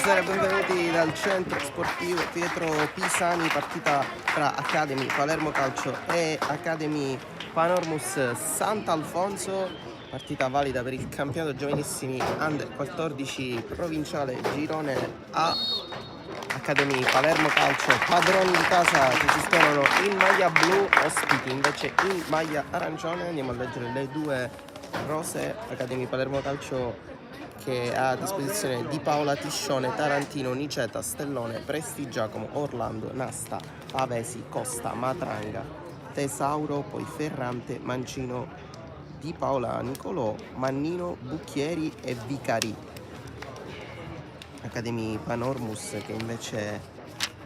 Buonasera e benvenuti dal centro sportivo Pietro Pisani, partita tra Academy Palermo Calcio e Academy Panormus Sant'Alfonso, partita valida per il campionato giovanissimi Under 14 provinciale girone A. Academy Palermo Calcio, padroni di casa che si schierano in maglia blu, ospiti invece in maglia arancione. Andiamo a leggere le due rose. Academy Palermo Calcio che ha a disposizione Di Paola, Tiscione, Tarantino, Niceta, Stellone, Presti, Giacomo, Orlando, Nasta, Pavesi, Costa, Matranga, Tesauro, poi Ferrante, Mancino, Di Paola, Nicolò, Mannino, Bucchieri e Vicari. Academy Panormus che invece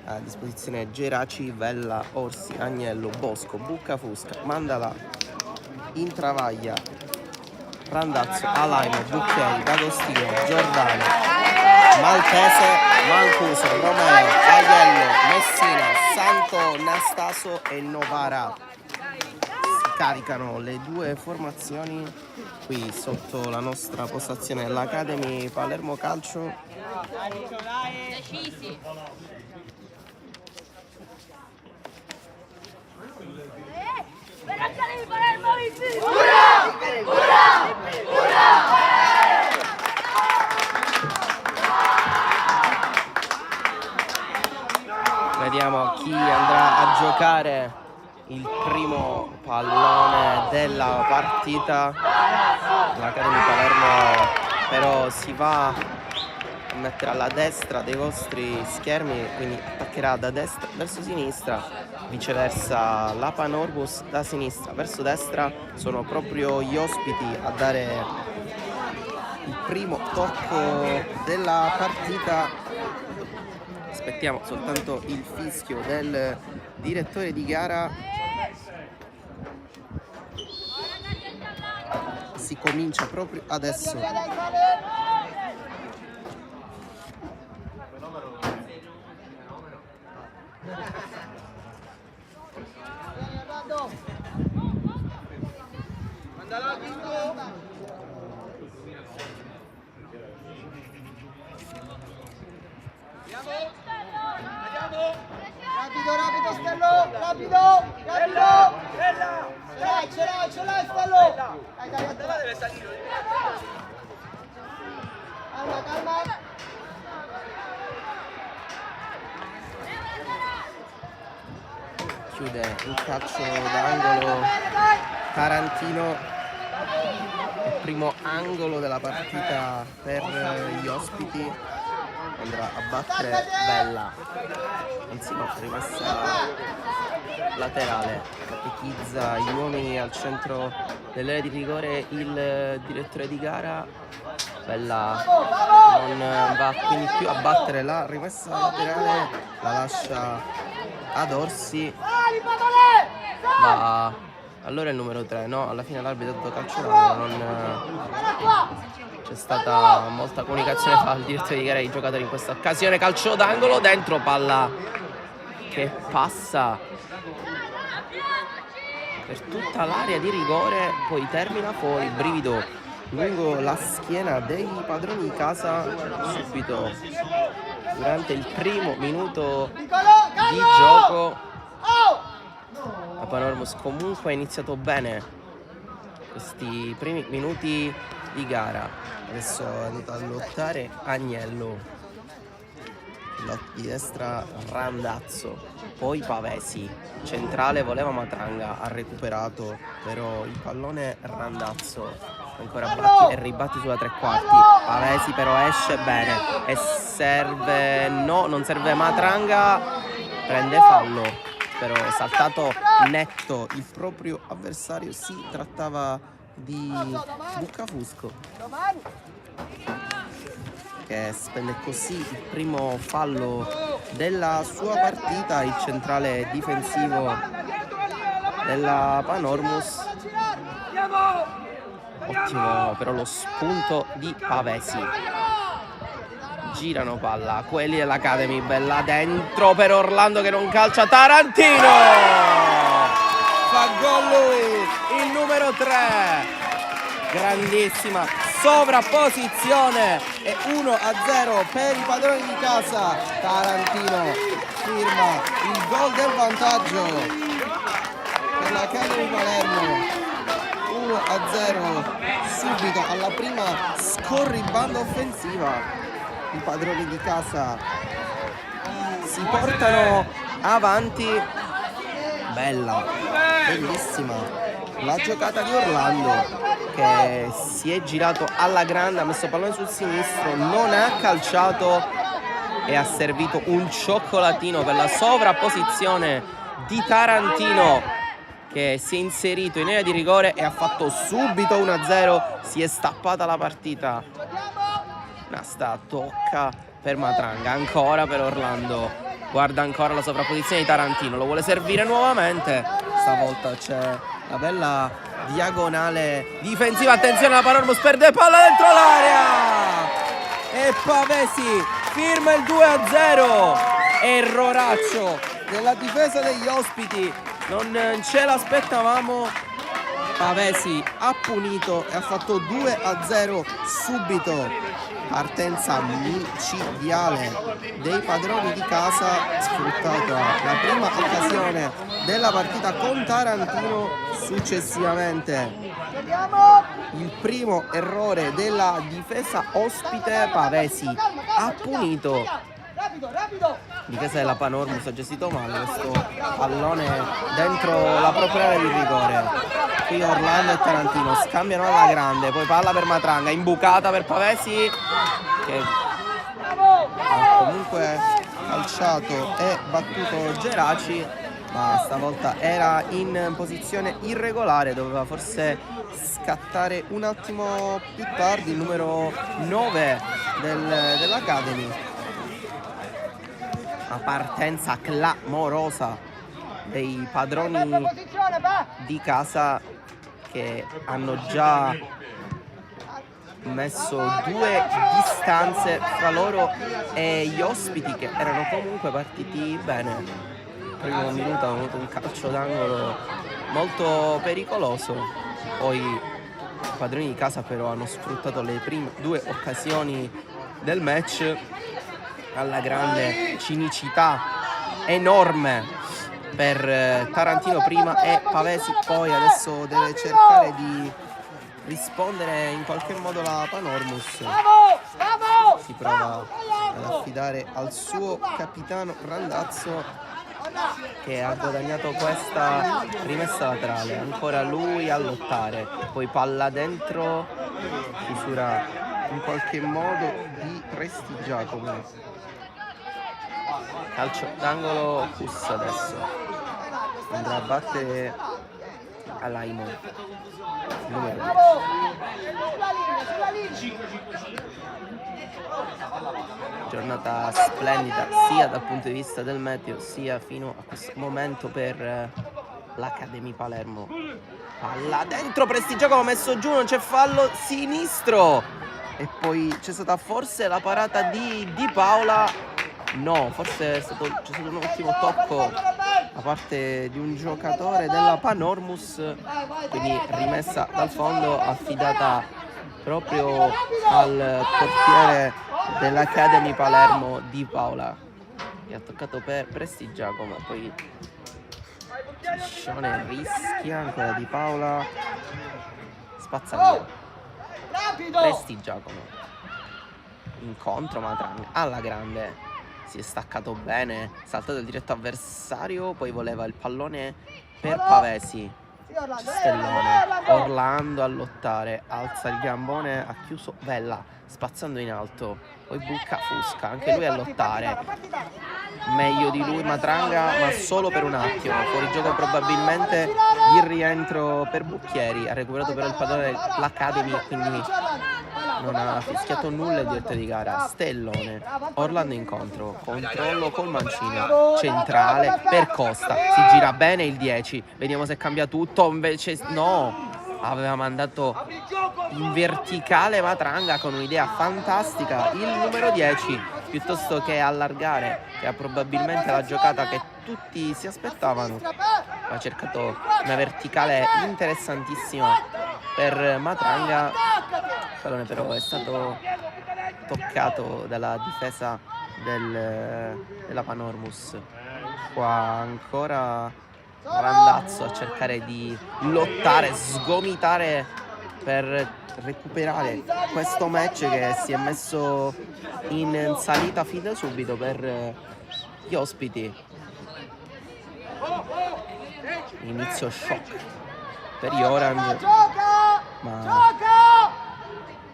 ha a disposizione Geraci, Vella, Orsi, Agnello, Bosco, Buccafusca, Mandala, Intravaglia, Randazzo, Alaimo, Bucchieri, D'Agostino, Giordano, Maltese, Mancuso, Romeo, Aiello, Messina, Santo, Nastaso e Novara. Si caricano le due formazioni qui sotto la nostra postazione dell'Academy Palermo Calcio. Decisi. Per Academy Palermo vicini! Ura! Ura! Ura! Vediamo chi andrà a giocare il primo pallone della partita. L'Academy Palermo però si va a mettere alla destra dei vostri schermi, quindi attaccherà da destra verso sinistra, viceversa la Panormus da sinistra verso destra. Sono proprio gli ospiti a dare il primo tocco della partita. Aspettiamo soltanto il fischio del direttore di gara. Si comincia proprio adesso. Rapido Stello, rapido! Ce l'hai Stello! Dai, deve salire. Calma. Chiude il calcio d'angolo Tarantino, il primo angolo della partita per gli ospiti. Andrà a battere Bella, anzi no, rimessa laterale, catechizza gli uomini al centro dell'area di rigore il direttore di gara. Bella non va quindi più a battere la rimessa laterale, la lascia ad Orsi. Va allora il numero 3, no? Alla fine l'arbitro ha dato calcio d'angolo, non c'è stata molta comunicazione fra il direttore di gara e i giocatori in questa occasione. Calcio d'angolo, dentro, palla che passa per tutta l'area di rigore, poi termina fuori, brivido lungo la schiena dei padroni di casa subito durante il primo minuto di gioco. La Panormus comunque ha iniziato bene questi primi minuti di gara. Adesso è andato a lottare Agnello, di destra Randazzo, poi Pavesi, centrale voleva Matranga, ha recuperato però il pallone Randazzo, ancora batti e ribatti sulla tre quarti. Pavesi però esce bene e serve, no, non serve Matranga, prende fallo, però è saltato netto il proprio avversario. Si trattava di Buccafusco, che spende così il primo fallo della sua partita. Il centrale difensivo della Panormus, ottimo però lo spunto di Pavesi. Girano palla quelli dell'Academy, bella dentro per Orlando che non calcia, Tarantino fa gol lui, il numero 3. Grandissima sovrapposizione e 1-0 per i padroni di casa. Tarantino firma il gol del vantaggio per l'Academy Palermo. 1-0 subito alla prima scorribanda offensiva. I padroni di casa si portano avanti. Bellissima la giocata di Orlando, che si è girato alla grande, ha messo pallone sul sinistro, non ha calciato e ha servito un cioccolatino per la sovrapposizione di Tarantino, che si è inserito in area di rigore e ha fatto subito 1-0. Si è stappata la partita. Nasta tocca per Matranga, ancora per Orlando. Guarda ancora la sovrapposizione di Tarantino, lo vuole servire nuovamente. Stavolta c'è la bella diagonale difensiva. Attenzione, la Panormus perde palla dentro l'area e Pavesi firma il 2-0. Erroraccio della difesa degli ospiti, non ce l'aspettavamo. Pavesi ha punito e ha fatto 2-0 subito. Partenza micidiale dei padroni di casa, sfruttata la prima occasione della partita con Tarantino. Successivamente il primo errore della difesa ospite, Pavesi ha punito. Difesa della Panormus ha gestito male questo pallone dentro la propria area di rigore. Qui Orlando e Tarantino scambiano alla grande, poi palla per Matranga, imbucata per Pavesi, che ha comunque calciato e battuto Geraci, ma stavolta era in posizione irregolare, doveva forse scattare un attimo più tardi il numero 9 dell'Academy. Una partenza clamorosa dei padroni di casa, che hanno già messo 2 distanze fra loro e gli ospiti, che erano comunque partiti bene. Il primo minuto hanno avuto un calcio d'angolo molto pericoloso, poi i padroni di casa però hanno sfruttato le prime 2 occasioni del match. Alla grande, cinicità enorme per Tarantino prima e Pavesi poi. Adesso deve cercare di rispondere in qualche modo la Panormus. Si prova ad affidare al suo capitano Randazzo, che ha guadagnato questa rimessa laterale. Ancora lui a lottare, poi palla dentro, chiusura in qualche modo di Prestigiacomo. Calcio d'angolo Cus adesso andrà a battere all'Aimo, numero 10. Giornata splendida sia dal punto di vista del meteo sia fino a questo momento per l'Academy Palermo. Palla dentro, Prestigiacomo messo giù, non c'è fallo sinistro, e poi c'è stata forse la parata di Paola. No, forse c'è stato un ottimo tocco da parte di un giocatore della Panormus, quindi rimessa dal fondo affidata proprio al portiere dell'Academy Palermo Di Paola, che ha toccato per Prestigiacomo. Poi Scione rischia, ancora Di Paola, spazza via Prestigiacomo, incontro Matranga alla grande. Si è staccato bene, saltato il diretto avversario, poi voleva il pallone per Pavesi. Stellone, Orlando a lottare, alza il gambone, ha chiuso Vella, spazzando in alto, poi buca Fusca, anche lui a lottare. Meglio di lui Matranga, ma solo per un attimo. Fuori gioco probabilmente il rientro per Bucchieri, ha recuperato però il pallone l'Academy, quindi non ha fischiato nulla il diretto di gara. Stellone, Orlando incontro, controllo col mancino, centrale per Costa, si gira bene il 10, vediamo se cambia tutto, invece no, aveva mandato in verticale Matranga con un'idea fantastica, il numero 10, piuttosto che allargare, che è probabilmente la giocata che tutti si aspettavano. Ha cercato una verticale interessantissima per Matranga, pallone però è stato toccato dalla difesa della Panormus. Qua ancora Randazzo a cercare di lottare, sgomitare per recuperare questo match che si è messo in salita fin da subito per gli ospiti. Inizio shock per gli Orange, ma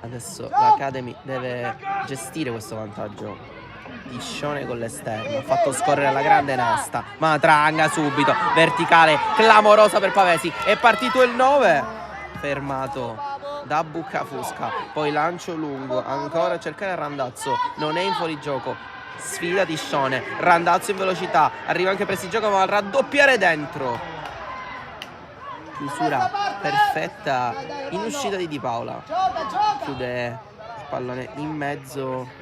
adesso l'Academy deve gestire questo vantaggio. Tiscione con l'esterno, ha fatto scorrere la grande Nasta, Matranga subito, verticale clamorosa per Pavesi, è partito il 9, fermato da Buccafusca, poi lancio lungo, ancora a cercare Randazzo, non è in fuorigioco, sfida Tiscione, Randazzo in velocità, arriva anche Prestigioco ma al raddoppiare dentro, chiusura perfetta in uscita di Paola, chiude il pallone in mezzo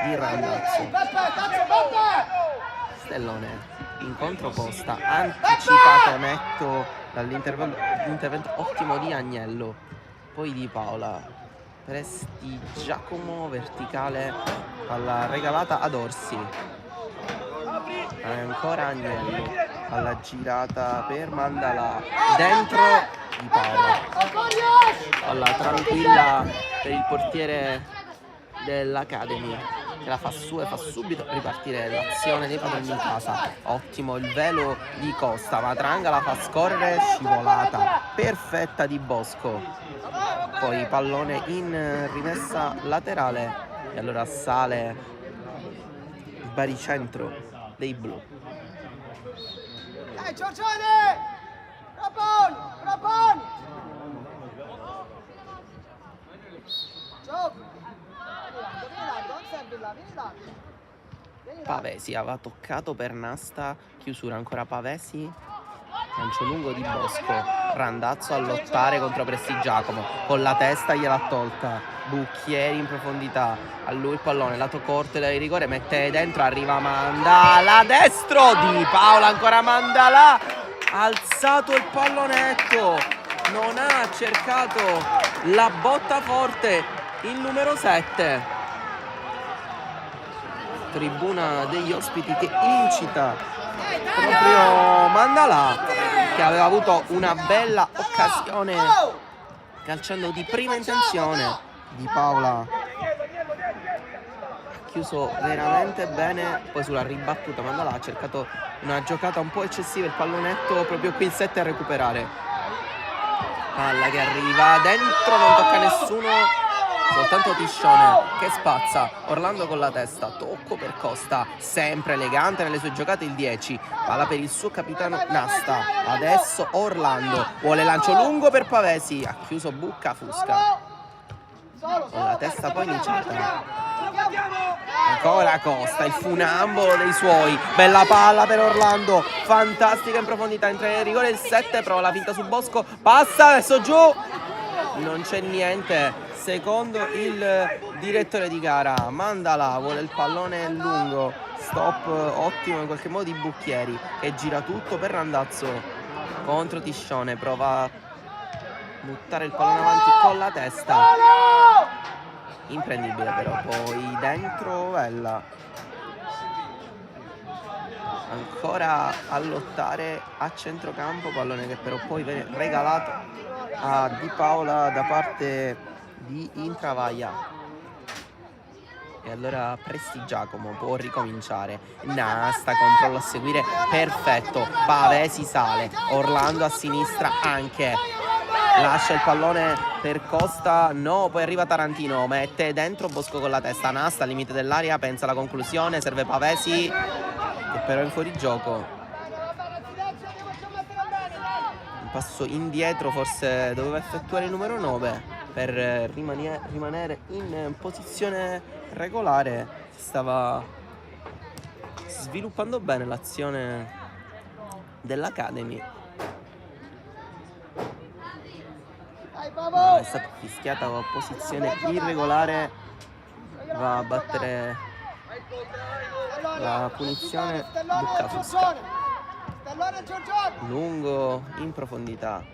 di Randazzo. Stellone in controposta, anticipato netto dall'intervento ottimo di Agnello, poi di Paola, Prestigiacomo verticale alla regalata ad Orsi, ancora Agnello alla girata per Mandala, dentro di Paola, alla tranquilla per il portiere dell'Academy che la fa su e fa subito ripartire l'azione dei padroni in casa. Ottimo il velo di Costa, Matranga la fa scorrere, scivolata perfetta di Bosco, poi pallone in rimessa laterale e allora sale il baricentro dei blu. Dai Giorgione! Proponi! Gioco! Pavesi aveva toccato per Nasta, chiusura ancora Pavesi, lancio lungo di Bosco, Randazzo a lottare contro Prestigiacomo, con la testa gliel'ha tolta, Bucchieri in profondità, a lui il pallone, lato corto di rigore, mette dentro, arriva Mandala, destro di Paola, ancora Mandala, ha alzato il pallonetto, non ha cercato la botta forte il numero 7. Tribuna degli ospiti che incita proprio Mandala, che aveva avuto una bella occasione calciando di prima intenzione di Paola, ha chiuso veramente bene, poi sulla ribattuta Mandala ha cercato una giocata un po' eccessiva, il pallonetto proprio qui il 7 a recuperare, palla che arriva dentro, non tocca nessuno, soltanto Tiscione che spazza, Orlando con la testa, tocco per Costa, sempre elegante nelle sue giocate il 10, palla per il suo capitano Nasta, adesso Orlando, vuole lancio lungo per Pavesi, ha chiuso Buccafusca, con la testa poi iniziata, ancora Costa, il funambolo dei suoi, bella palla per Orlando, fantastica in profondità, entra in rigore il 7, prova la finta su Bosco, passa adesso giù, non c'è niente. Secondo il direttore di gara, Mandala vuole il pallone lungo, stop ottimo in qualche modo di Bucchieri che gira tutto per Randazzo contro Tiscione, prova a buttare il pallone avanti con la testa, imprendibile però, poi dentro Vella, ancora a lottare a centrocampo, pallone che però poi viene regalato a Di Paola da parte di Intravaglia, e allora Prestigiacomo può ricominciare, Nasta controllo a seguire perfetto, Pavesi sale, Orlando a sinistra anche, lascia il pallone per Costa, no, poi arriva Tarantino, mette dentro Bosco con la testa, Nasta al limite dell'area, pensa alla conclusione, serve Pavesi che però è in fuorigioco, un passo indietro forse doveva effettuare il numero 9 per rimanere in posizione regolare. Si stava sviluppando bene l'azione dell'Academy, è stata fischiata con posizione irregolare, va a battere la punizione Buccafusca, lungo in profondità,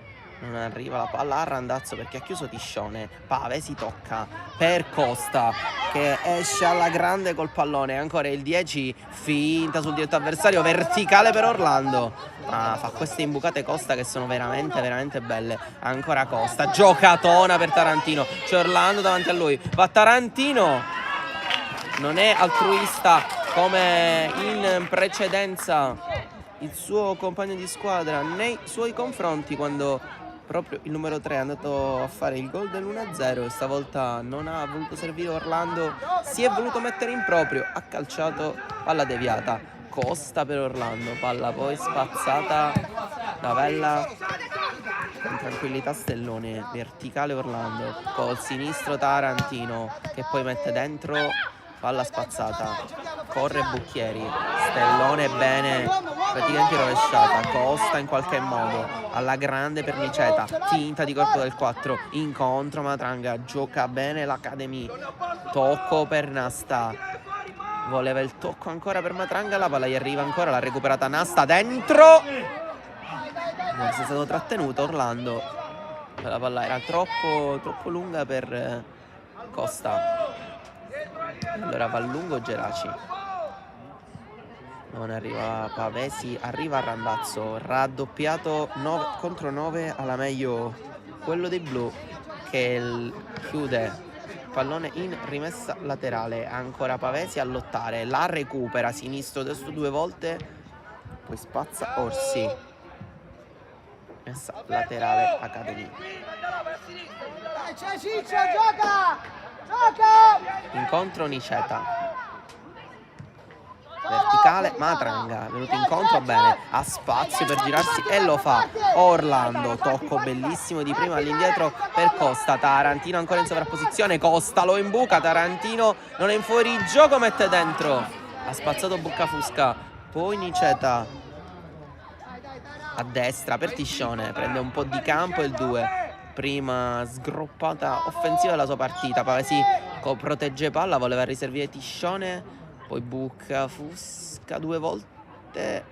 Non arriva la palla a Randazzo perché ha chiuso Tiscione. Pavesi tocca per Costa che esce alla grande col pallone. Ancora il 10, finta sul diretto avversario, verticale per Orlando. Fa queste imbucate Costa che sono veramente veramente belle. Ancora Costa, giocatona per Tarantino. C'è Orlando davanti a lui. Va Tarantino. Non è altruista come in precedenza il suo compagno di squadra nei suoi confronti, quando proprio il numero 3 è andato a fare il gol dell'1-0 e stavolta non ha voluto servire Orlando, si è voluto mettere in proprio, ha calciato, palla deviata. Costa per Orlando, palla poi spazzata da Vella con tranquillità Stellone, verticale Orlando, col sinistro Tarantino che poi mette dentro, palla spazzata, corre Bucchieri, Stellone bene, praticamente rovesciata, Costa in qualche modo, alla grande per Niceta, finta di corpo del 4, incontro Matranga, gioca bene l'Academy, tocco per Nasta, voleva il tocco ancora per Matranga, la palla gli arriva ancora, l'ha recuperata Nasta, dentro, forse è stato trattenuto Orlando, la palla era troppo lunga per Costa. Allora va lungo Geraci, non arriva Pavesi, arriva Randazzo, raddoppiato 9 contro 9, alla meglio quello dei blu che chiude pallone in rimessa laterale. Ancora Pavesi a lottare, la recupera sinistro destro 2 volte, poi spazza Orsi, messa laterale Academy. C'è Ciccio, gioca! Gioca! Incontro Niceta, verticale Matranga, venuto incontro bene, ha spazio per girarsi e lo fa. Orlando, tocco bellissimo di prima all'indietro per Costa, Tarantino ancora in sovrapposizione, Costa lo imbuca, Tarantino non è in fuorigioco, mette dentro, ha spazzato Buccafusca, poi Niceta a destra per Tiscione, prende un po' di campo il 2, prima sgroppata offensiva della sua partita. Pavesi protegge palla, voleva riservire Tiscione, poi Buccafusca 2 volte,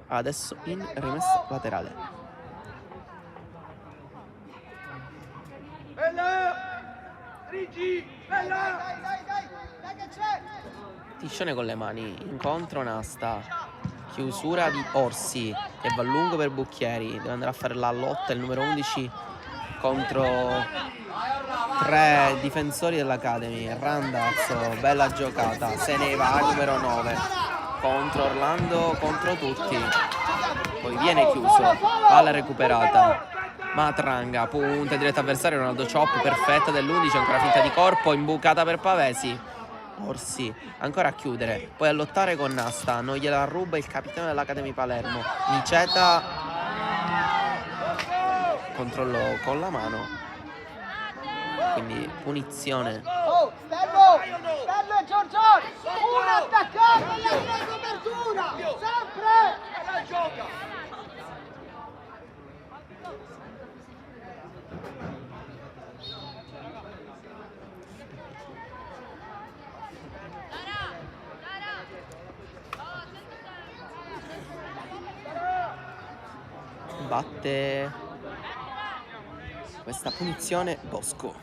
adesso in rimessa laterale. Bella! Rigi! Bella! Dai che c'è! Tiscione con le mani, incontro Nasta, chiusura di Orsi che va lungo per Bucchieri, deve andare a fare la lotta il numero 11 contro 3 difensori dell'Academy. Randazzo, bella giocata, se ne va numero 9 contro Orlando, contro tutti, poi viene chiuso, palla recuperata, Matranga, punta diretta avversario, Ronaldo Chop perfetta dell'11, ancora finta di corpo, imbucata per Pavesi. Orsi ancora a chiudere, poi a lottare con Nasta, non gliela ruba il capitano dell'Academy Palermo. Niceta, controllo con la mano, quindi punizione. Oh, Stello e Giorgione! Un attaccante e una copertura! Sempre! Gioca! Batte questa punizione Bosco.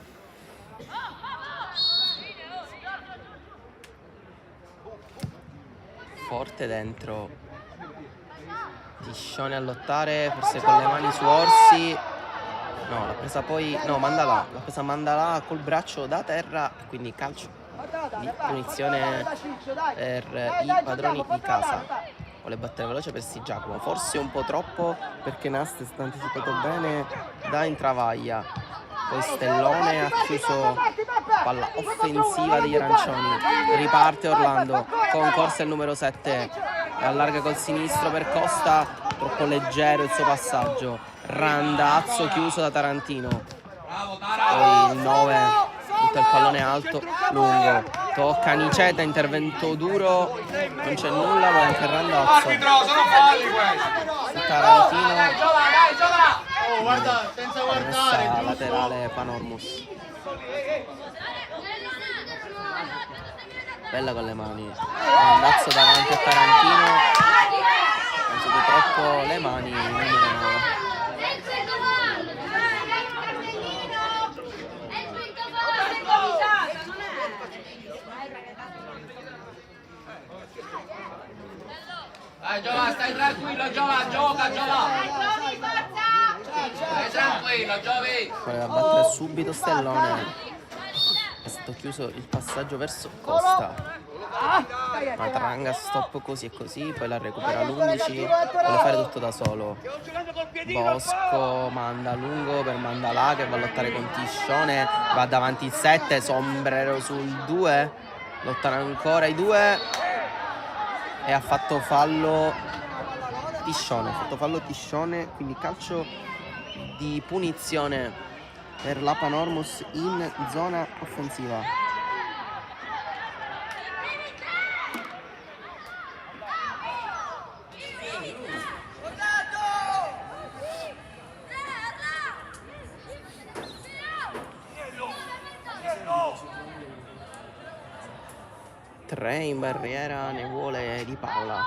Forte dentro, Tiscione a lottare, forse con le mani su Orsi, no, l'ha presa poi, no, Mandalà, l'ha presa Mandalà col braccio da terra, quindi calcio di punizione per i padroni di casa. Vuole battere veloce per Giacomo, forse un po' troppo perché Nasta è stato anticipato bene da Intravaglia, poi Stellone ha chiuso, palla offensiva degli arancioni, riparte Orlando, concorsa il numero 7, allarga col sinistro per Costa, troppo leggero il suo passaggio, Randazzo chiuso da Tarantino, poi il 9 butta il pallone alto, lungo, tocca Niceta, intervento duro, non c'è nulla, ma anche Randazzo, Tarantino, Oh, guarda, senza guardare, messa laterale Panormus, bella con le mani, Randazzo davanti a Tarantino, non siete troppo le mani, numero 9. Giova, stai tranquillo, Giova, gioca, Giova! Stai tranquillo, Giovi! Poi a battere subito Stellone. È stato chiuso il passaggio verso Costa. Matranga stop così e così, poi la recupera l'11, vuole fare tutto da solo. Bosco manda lungo per Mandalà che va a lottare con Tiscione, va davanti il 7, Sombrero sul 2, lottano ancora i due e ha fatto fallo Tiscione, quindi calcio di punizione per la Panormus in zona offensiva. Tre in barriera, ne vuole Di Paola.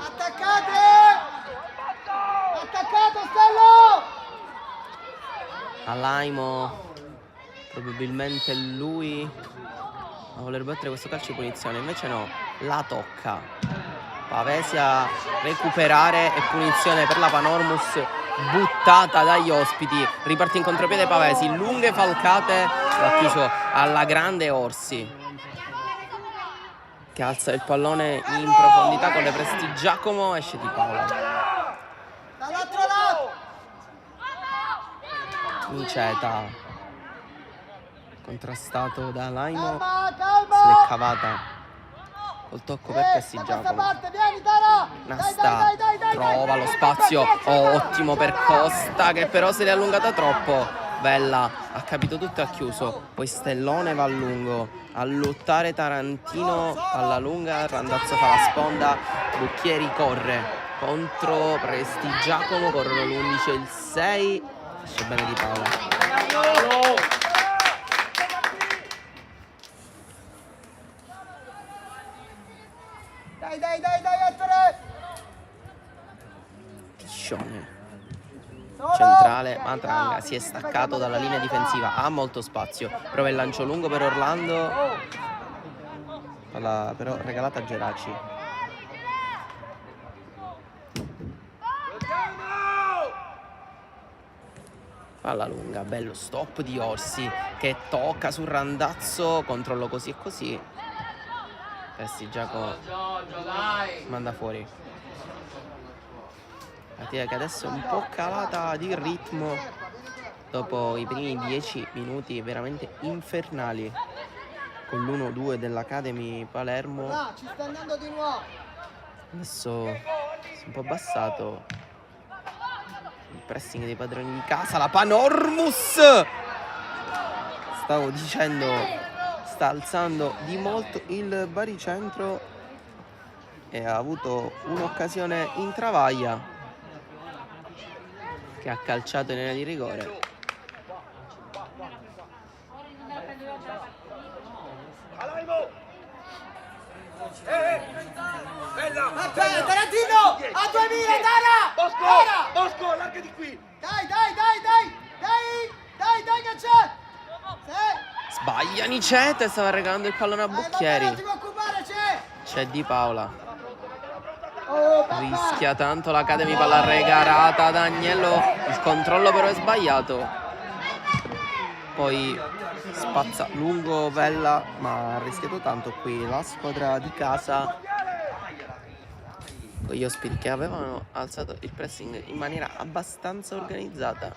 Attaccate! Attaccato Stello! Alaimo, probabilmente lui a voler battere questo calcio di punizione, invece no, la tocca. Pavesia recuperare e punizione per la Panormus, buttata dagli ospiti. Riparte in contropiede Pavesi, lunghe falcate, l'ha chiuso alla grande Orsi che alza il pallone in profondità con le presti Giacomo, esce Di Paola. Dall'altro lato! Niceta, contrastato da Alaimo, Calma! se l'è cavata col tocco per Pessi Da questa Giacomo. parte, vieni Tara! Nasta trova lo spazio, ottimo per Costa che però se l'è allungata troppo. Bella, ha capito tutto e ha chiuso. Poi Stellone va a lungo a lottare Tarantino alla lunga, Randazzo fa la sponda, Bucchieri corre contro Presti Giacomo, corrono l'11 e il 6, esce bene Di Paola. Dai, Ettore! Tiscione centrale, Matranga si è staccato dalla linea difensiva, ha molto spazio, prova il lancio lungo per Orlando, palla però regalata a Geraci. Palla lunga, bello stop di Orsi che tocca sul Randazzo, controllo così e così, Pessi Giacomo manda fuori. Partita che adesso è un po' calata di ritmo dopo i primi 10 minuti veramente infernali con l'1-2 dell'Academy Palermo. Ci sta andando di nuovo. Adesso si è un po' abbassato il pressing dei padroni di casa, la Panormus, stavo dicendo, sta alzando di molto il baricentro e ha avuto un'occasione in travaglia che ha calciato in area di rigore. Tarantino! A 2000, Tara! Bosco, larga di qui! Dai, che c'è! Sbaglia Niceta, stava regalando il pallone a Bucchieri. Non ti preoccupare, C'è Di Paola. Oh, Rischia tanto l'Academy, palla regalata da Agnello, il controllo però è sbagliato. Poi spazza lungo Vella, ma ha rischiato tanto qui la squadra di casa con gli ospiti che avevano alzato il pressing in maniera abbastanza organizzata.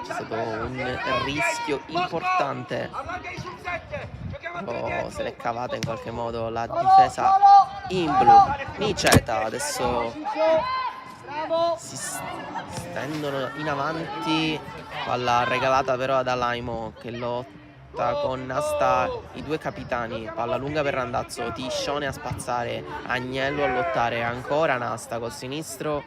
C'è stato un rischio importante, però se l'è cavata in qualche modo la difesa in blu. Niceta adesso si stendono in avanti, palla regalata però ad Alaimo che lotta con Nasta, i due capitani, palla lunga per Randazzo, Tiscione a spazzare, Agnello a lottare, ancora Nasta col sinistro,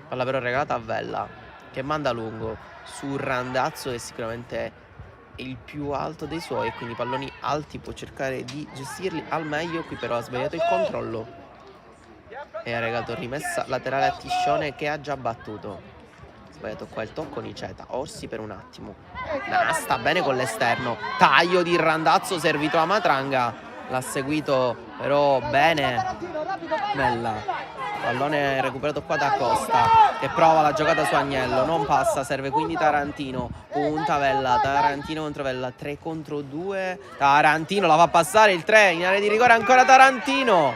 palla però regalata a Vella che manda lungo su Randazzo che sicuramente è il più alto dei suoi e quindi palloni alti può cercare di gestirli al meglio. Qui però ha sbagliato il controllo e ha regalato rimessa laterale a Tiscione che ha già battuto. poi ha toccato il tocco Niceta, Orsi per un attimo, sta bene con l'esterno, taglio di Randazzo servito a Matranga, l'ha seguito però bene Mella. Pallone recuperato qua da Costa, che prova la giocata su Agnello, non passa, serve quindi Tarantino, punta Vella, Tarantino contro Vella, 3 contro 2, Tarantino la fa passare il 3, in area di rigore ancora Tarantino,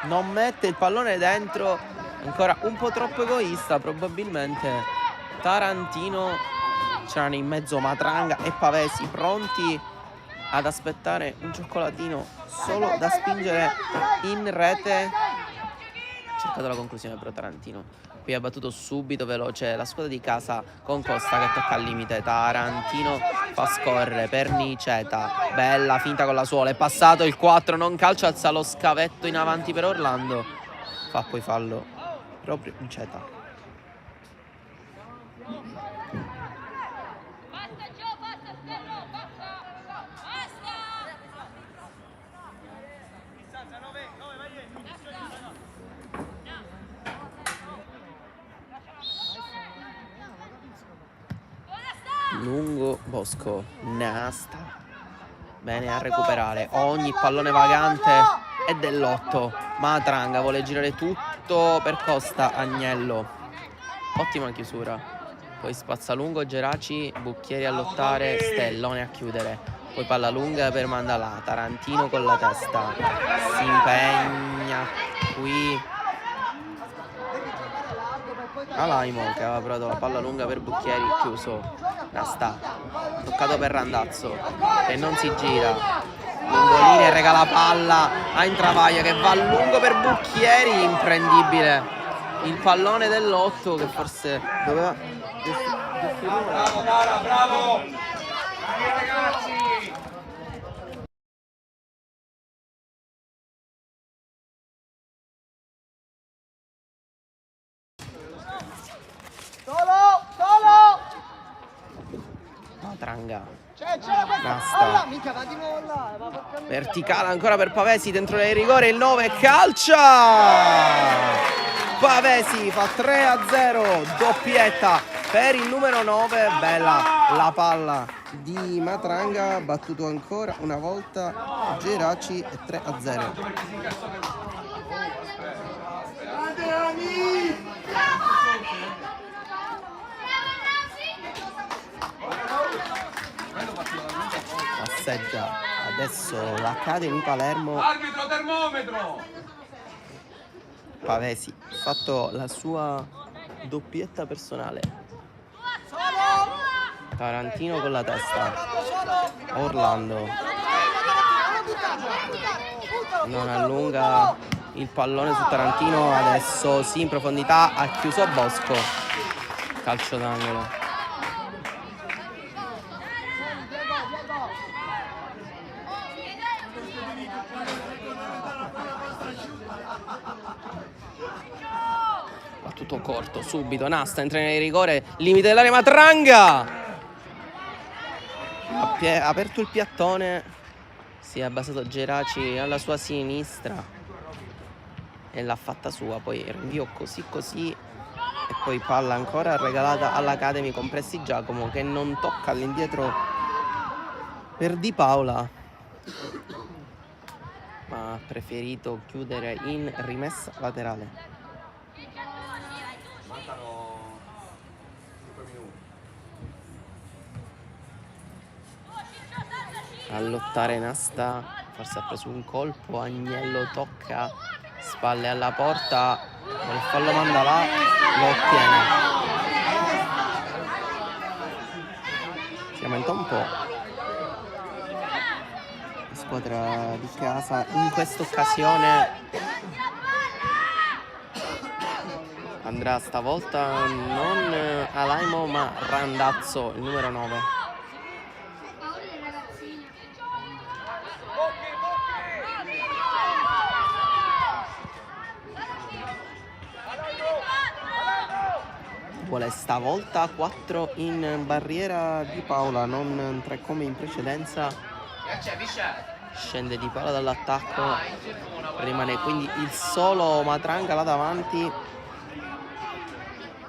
non mette il pallone dentro, ancora un po' troppo egoista probabilmente Tarantino. C'erano in mezzo Matranga e Pavesi pronti ad aspettare un cioccolatino solo da spingere in rete. Cercato la conclusione però Tarantino, qui ha battuto subito veloce la squadra di casa con Costa che tocca al limite, Tarantino fa scorrere per Niceta, bella finta con la suola, è passato il 4, non calcio, alza lo scavetto in avanti per Orlando, fa poi fallo proprio Niceta. Basta Gio, basta Stello, basta! Lungo Bosco, Nasta, bene a recuperare, ogni pallone vagante è dell'8, Matranga vuole girare tutto per Costa, Agnello, ottima chiusura, poi spazza lungo Geraci, Bucchieri a lottare, Stellone a chiudere, poi palla lunga per Mandalà, Tarantino con la testa, si impegna qui Alaimo che aveva provato la palla lunga per Bucchieri, chiuso, Nasta, toccato per Randazzo che non si gira, Lungolini regala palla a Intravaglia che va a lungo per Bucchieri, imprendibile il pallone dell'8 che forse doveva Bravo Dara, bravo! Bravi ragazzi! Solo! Matranga, C'è questa Nasta. palla, mica va di nuovo là, ma porca miseria. verticale ancora per Pavesi dentro il rigore, il 9 calcia, Pavesi fa 3-0, doppietta per il numero 9, bella la palla di Matranga, battuto ancora una volta Geraci e 3-0. Passeggia adesso l'Academy Palermo, Arbitro termometro! Pavesi ha fatto la sua doppietta personale, Tarantino con la testa, Orlando non allunga il pallone su Tarantino, adesso sì in profondità, ha chiuso Bosco, calcio d'angolo. Battuto corto, subito, Nasta entra nel rigore, limite dell'area, Matranga! Ha aperto il piattone, si è abbassato Geraci alla sua sinistra e l'ha fatta sua, poi rinvio così e poi palla ancora regalata all'Academy con Presti Giacomo che non tocca all'indietro per Di Paola, ma ha preferito chiudere in rimessa laterale. A lottare Nasta, forse ha preso un colpo, Agnello tocca, spalle alla porta, il fallo Mandalà, lo ottiene. Si aumenta un po' la squadra di casa, in questa occasione andrà stavolta non Alaimo ma Randazzo, il numero 9. Vuole stavolta 4 in barriera Di Paola, non 3 come in precedenza. Scende Di Paola dall'attacco, rimane quindi il solo Matranga là davanti.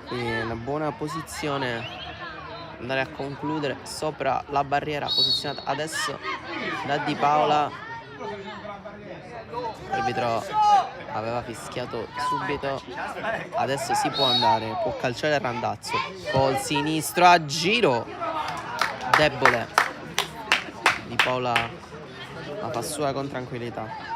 Quindi una buona posizione, andare a concludere sopra la barriera posizionata adesso da Di Paola. L'arbitro aveva fischiato subito, adesso si può andare, può calciare Randazzo col sinistro a giro, debole. Di Paola la fa sua con tranquillità.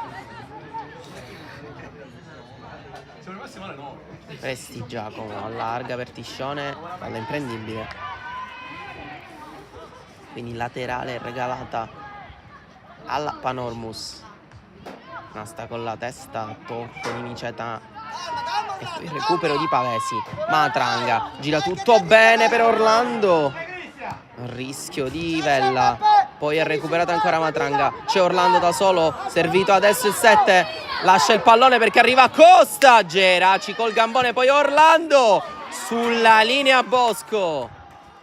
Presti Giacomo, allarga per Tiscione, palla imprendibile. Quindi laterale regalata alla Panormus. Nasta con la testa, tocco di Miceta e poi il recupero di Pavesi. Matranga, gira tutto bene per Orlando. Rischio di Vella, poi è recuperato ancora Matranga. C'è Orlando da solo, servito adesso il 7. Lascia il pallone perché arriva Costa. Geraci col gambone, poi Orlando sulla linea Bosco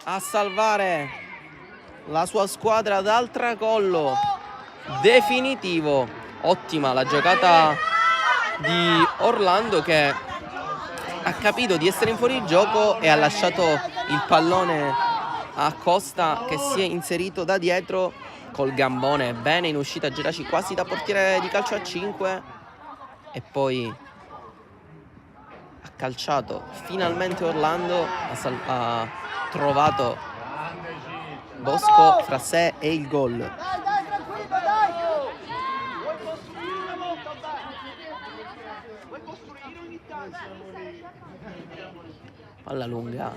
a salvare la sua squadra dal tracollo definitivo. Ottima la giocata di Orlando, che ha capito di essere in fuorigioco e ha lasciato il pallone a Costa, che si è inserito da dietro col gambone. Bene in uscita Geraci, quasi da portiere di calcio a 5, e poi ha calciato finalmente Orlando, ha trovato Bosco fra sé e il gol. Dai, tranquillo, dai! Palla lunga,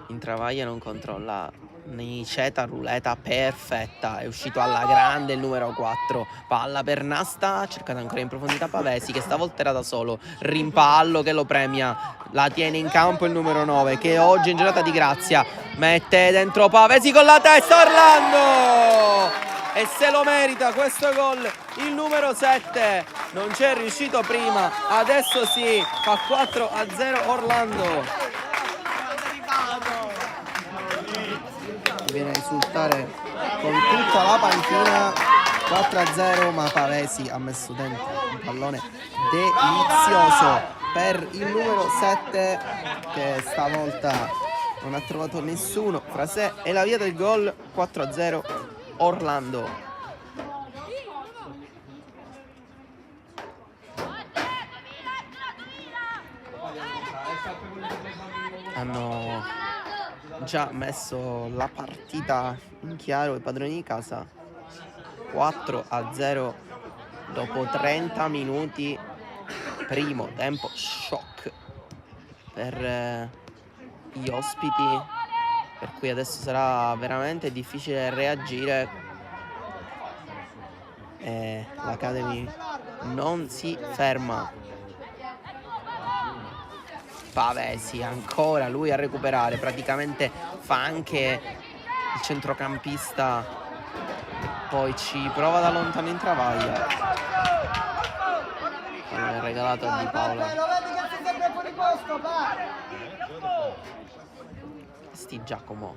in travaglia, non controlla Miceta, ruleta perfetta, è uscito alla grande il numero 4. Palla per Nasta, cercata ancora in profondità Pavesi, che stavolta era da solo. Rimpallo che lo premia, la tiene in campo il numero 9, che oggi è in giornata di grazia. Mette dentro Pavesi con la testa Orlando! E se lo merita questo gol il numero 7, non c'è riuscito prima, adesso sì, fa 4-0 Orlando. Viene a risultare con tutta la panchina 4-0, ma Pavesi ha messo dentro un pallone delizioso per il numero 7, che stavolta non ha trovato nessuno fra sé e la via del gol. 4-0 Orlando. Hanno già messo la partita in chiaro i padroni di casa. 4-0 dopo 30 minuti, primo tempo shock per gli ospiti, per cui adesso sarà veramente difficile reagire e l'Academy non si ferma. Pavesi ancora lui a recuperare, praticamente fa anche il centrocampista, poi ci prova da lontano in travaglia. Allora, regalato a Di Paola. Lo vedi che sei sempre fuori posto, va! Sti Giacomo,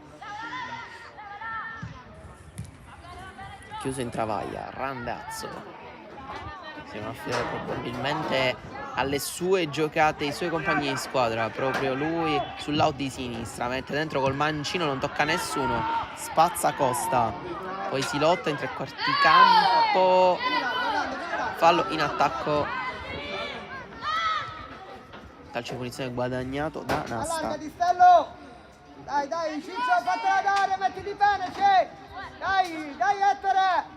chiuso in travaglia, Randazzo si va a affidare probabilmente alle sue giocate, i suoi compagni di squadra. Proprio lui sull'out di sinistra, mette dentro col mancino, non tocca nessuno, spazza Costa, poi si lotta in tre quarti campo, fallo in attacco, calcio di punizione guadagnato da Nasta. Allarga di Stello! Dai, Ciccio, fatela dare, mettili bene, c'è! Dai, Ettore!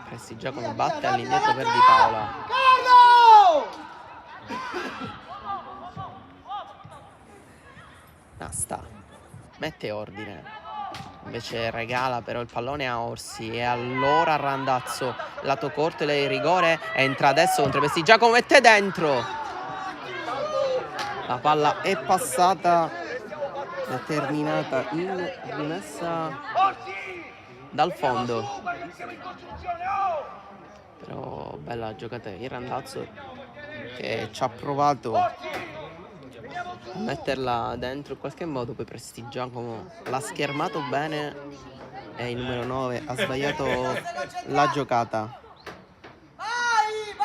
Presti Giacomo batte all'indietro per Di Paola. Carlo! Nasta mette ordine, invece regala però il pallone a Orsi, e allora Randazzo lato corto, lei rigore, entra adesso contro Presti Giacomo, mette dentro, la palla è passata, è terminata in rimessa dal fondo. Però bella giocata di Randazzo, che ci ha provato a metterla dentro in qualche modo, poi Presti Giacomo l'ha schermato bene e il numero 9 ha sbagliato la giocata. Vai!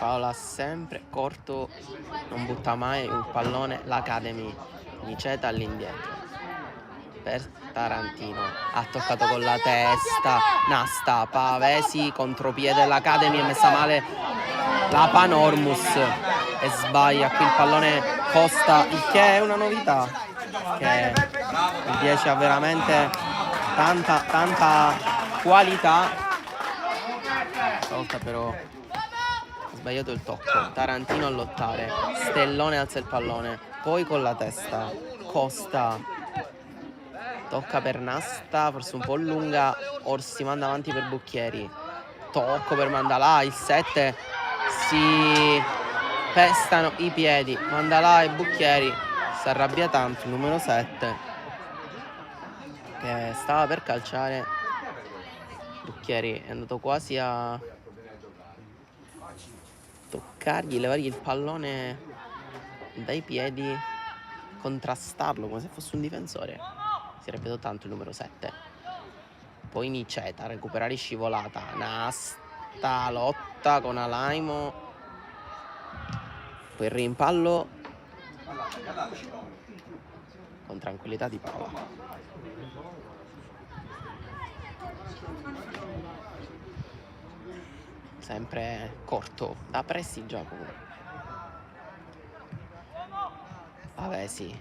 Paola sempre corto, non butta mai un pallone l'Academy. Niceta all'indietro per Tarantino, ha toccato con la testa, Nasta, Pavesi, contropiede dell'Academy, è messa male la Panormus e sbaglia qui il pallone Costa, il che è una novità, che il 10 ha veramente tanta qualità. Stavolta però ha sbagliato il tocco, Tarantino a lottare, Stellone alza il pallone, poi con la testa, Costa tocca per Nasta, forse un po' lunga, Orsi manda avanti per Bucchieri, tocco per Mandalà, il 7, si pestano i piedi, Mandalà e Bucchieri, si arrabbia tanto il numero 7 che stava per calciare. Bucchieri è andato quasi a toccargli, levargli il pallone dai piedi, contrastarlo come se fosse un difensore. Si è arrabbiato tanto il numero 7. Poi Niceta, recuperare scivolata, Nasta, lotta con Alaimo, poi il rimpallo con tranquillità di Paola. Sempre corto da Presti Giacomo. Pavesi,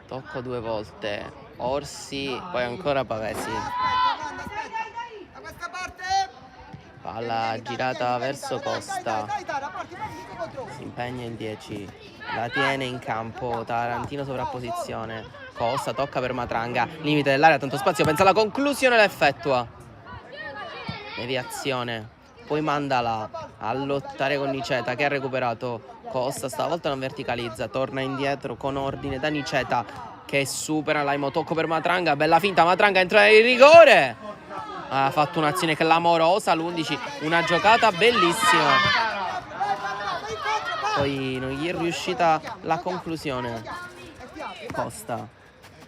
tocco 2 volte, Orsi, poi ancora Pavesi. Da questa parte. Palla girata verso Costa, si impegna il 10, la tiene in campo, Tarantino sovrapposizione, Costa tocca per Matranga, limite dell'area, tanto spazio, pensa alla conclusione, la effettua. Deviazione, poi Mandala a lottare con Niceta che ha recuperato Costa, stavolta non verticalizza, torna indietro con ordine da Niceta che supera Laimo, tocco per Matranga, bella finta, Matranga entra in rigore, ha fatto un'azione clamorosa l'11, una giocata bellissima, poi non gli è riuscita la conclusione. Costa,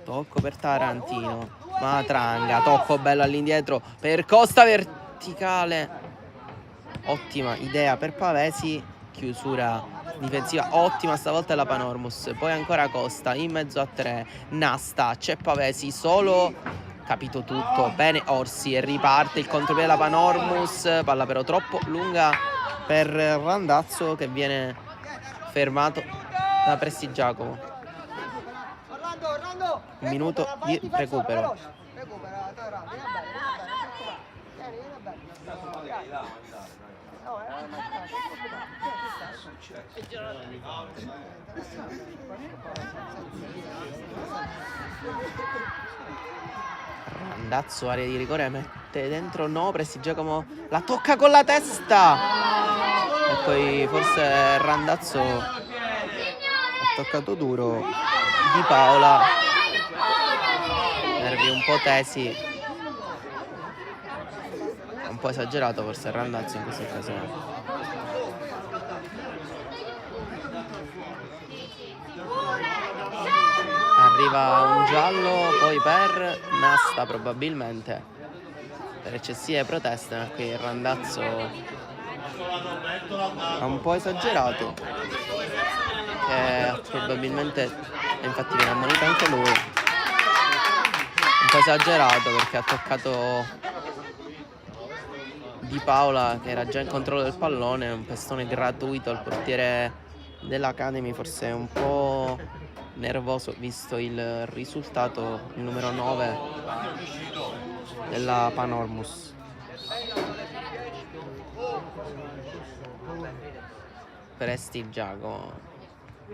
tocco per Tarantino, Matranga, tocco bello all'indietro per Costa, verticale, ottima idea per Pavesi, chiusura difensiva ottima stavolta la Panormus, poi ancora Costa in mezzo a 3, Nasta, c'è Pavesi solo, capito tutto, bene Orsi e riparte il contropiede della Panormus, palla però troppo lunga per Randazzo che viene fermato da Presti Giacomo. Un minuto di recupero. Randazzo, area di rigore, mette dentro, no, Presti Giacomo la tocca con la testa e poi forse Randazzo ha toccato duro Di Paola, nervi un po' tesi, un po' esagerato forse Randazzo in questa occasione. Arriva un giallo poi per Nasta probabilmente per eccessive proteste, ma qui il Randazzo ha un po' esagerato, che probabilmente infatti viene ammonito anche lui, un po' esagerato perché ha toccato Di Paola che era già in controllo del pallone, un pestone gratuito al portiere dell'Academy, forse un po' nervoso visto il risultato, il numero 9 della Panormus. Presti Giacomo,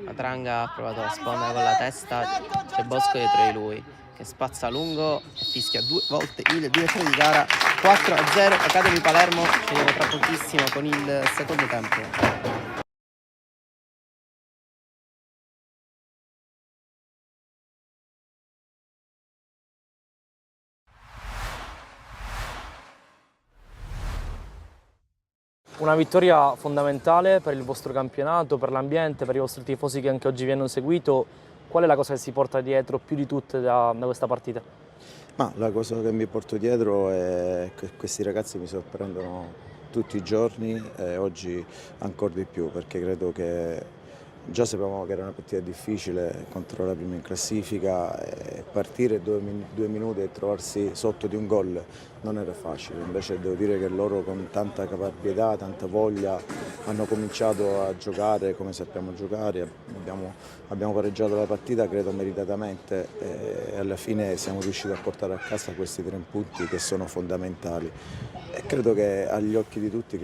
Matranga ha provato a sponda con la testa, c'è Bosco dietro di lui che spazza lungo e fischia 2 volte il direttore di gara. 4-0 Academy Palermo, ci vediamo tra pochissimo con il secondo tempo. Una vittoria fondamentale per il vostro campionato, per l'ambiente, per i vostri tifosi che anche oggi vi hanno seguito. Qual è la cosa che si porta dietro più di tutte da questa partita? Ma la cosa che mi porto dietro è che questi ragazzi mi sorprendono tutti i giorni e oggi ancora di più, perché credo che già sapevamo che era una partita difficile contro la prima in classifica e partire due minuti e trovarsi sotto di un gol non era facile, invece devo dire che loro con tanta caparbietà, tanta voglia hanno cominciato a giocare come sappiamo giocare, abbiamo pareggiato la partita credo meritatamente e alla fine siamo riusciti a portare a casa questi 3 punti che sono fondamentali e credo che agli occhi di tutti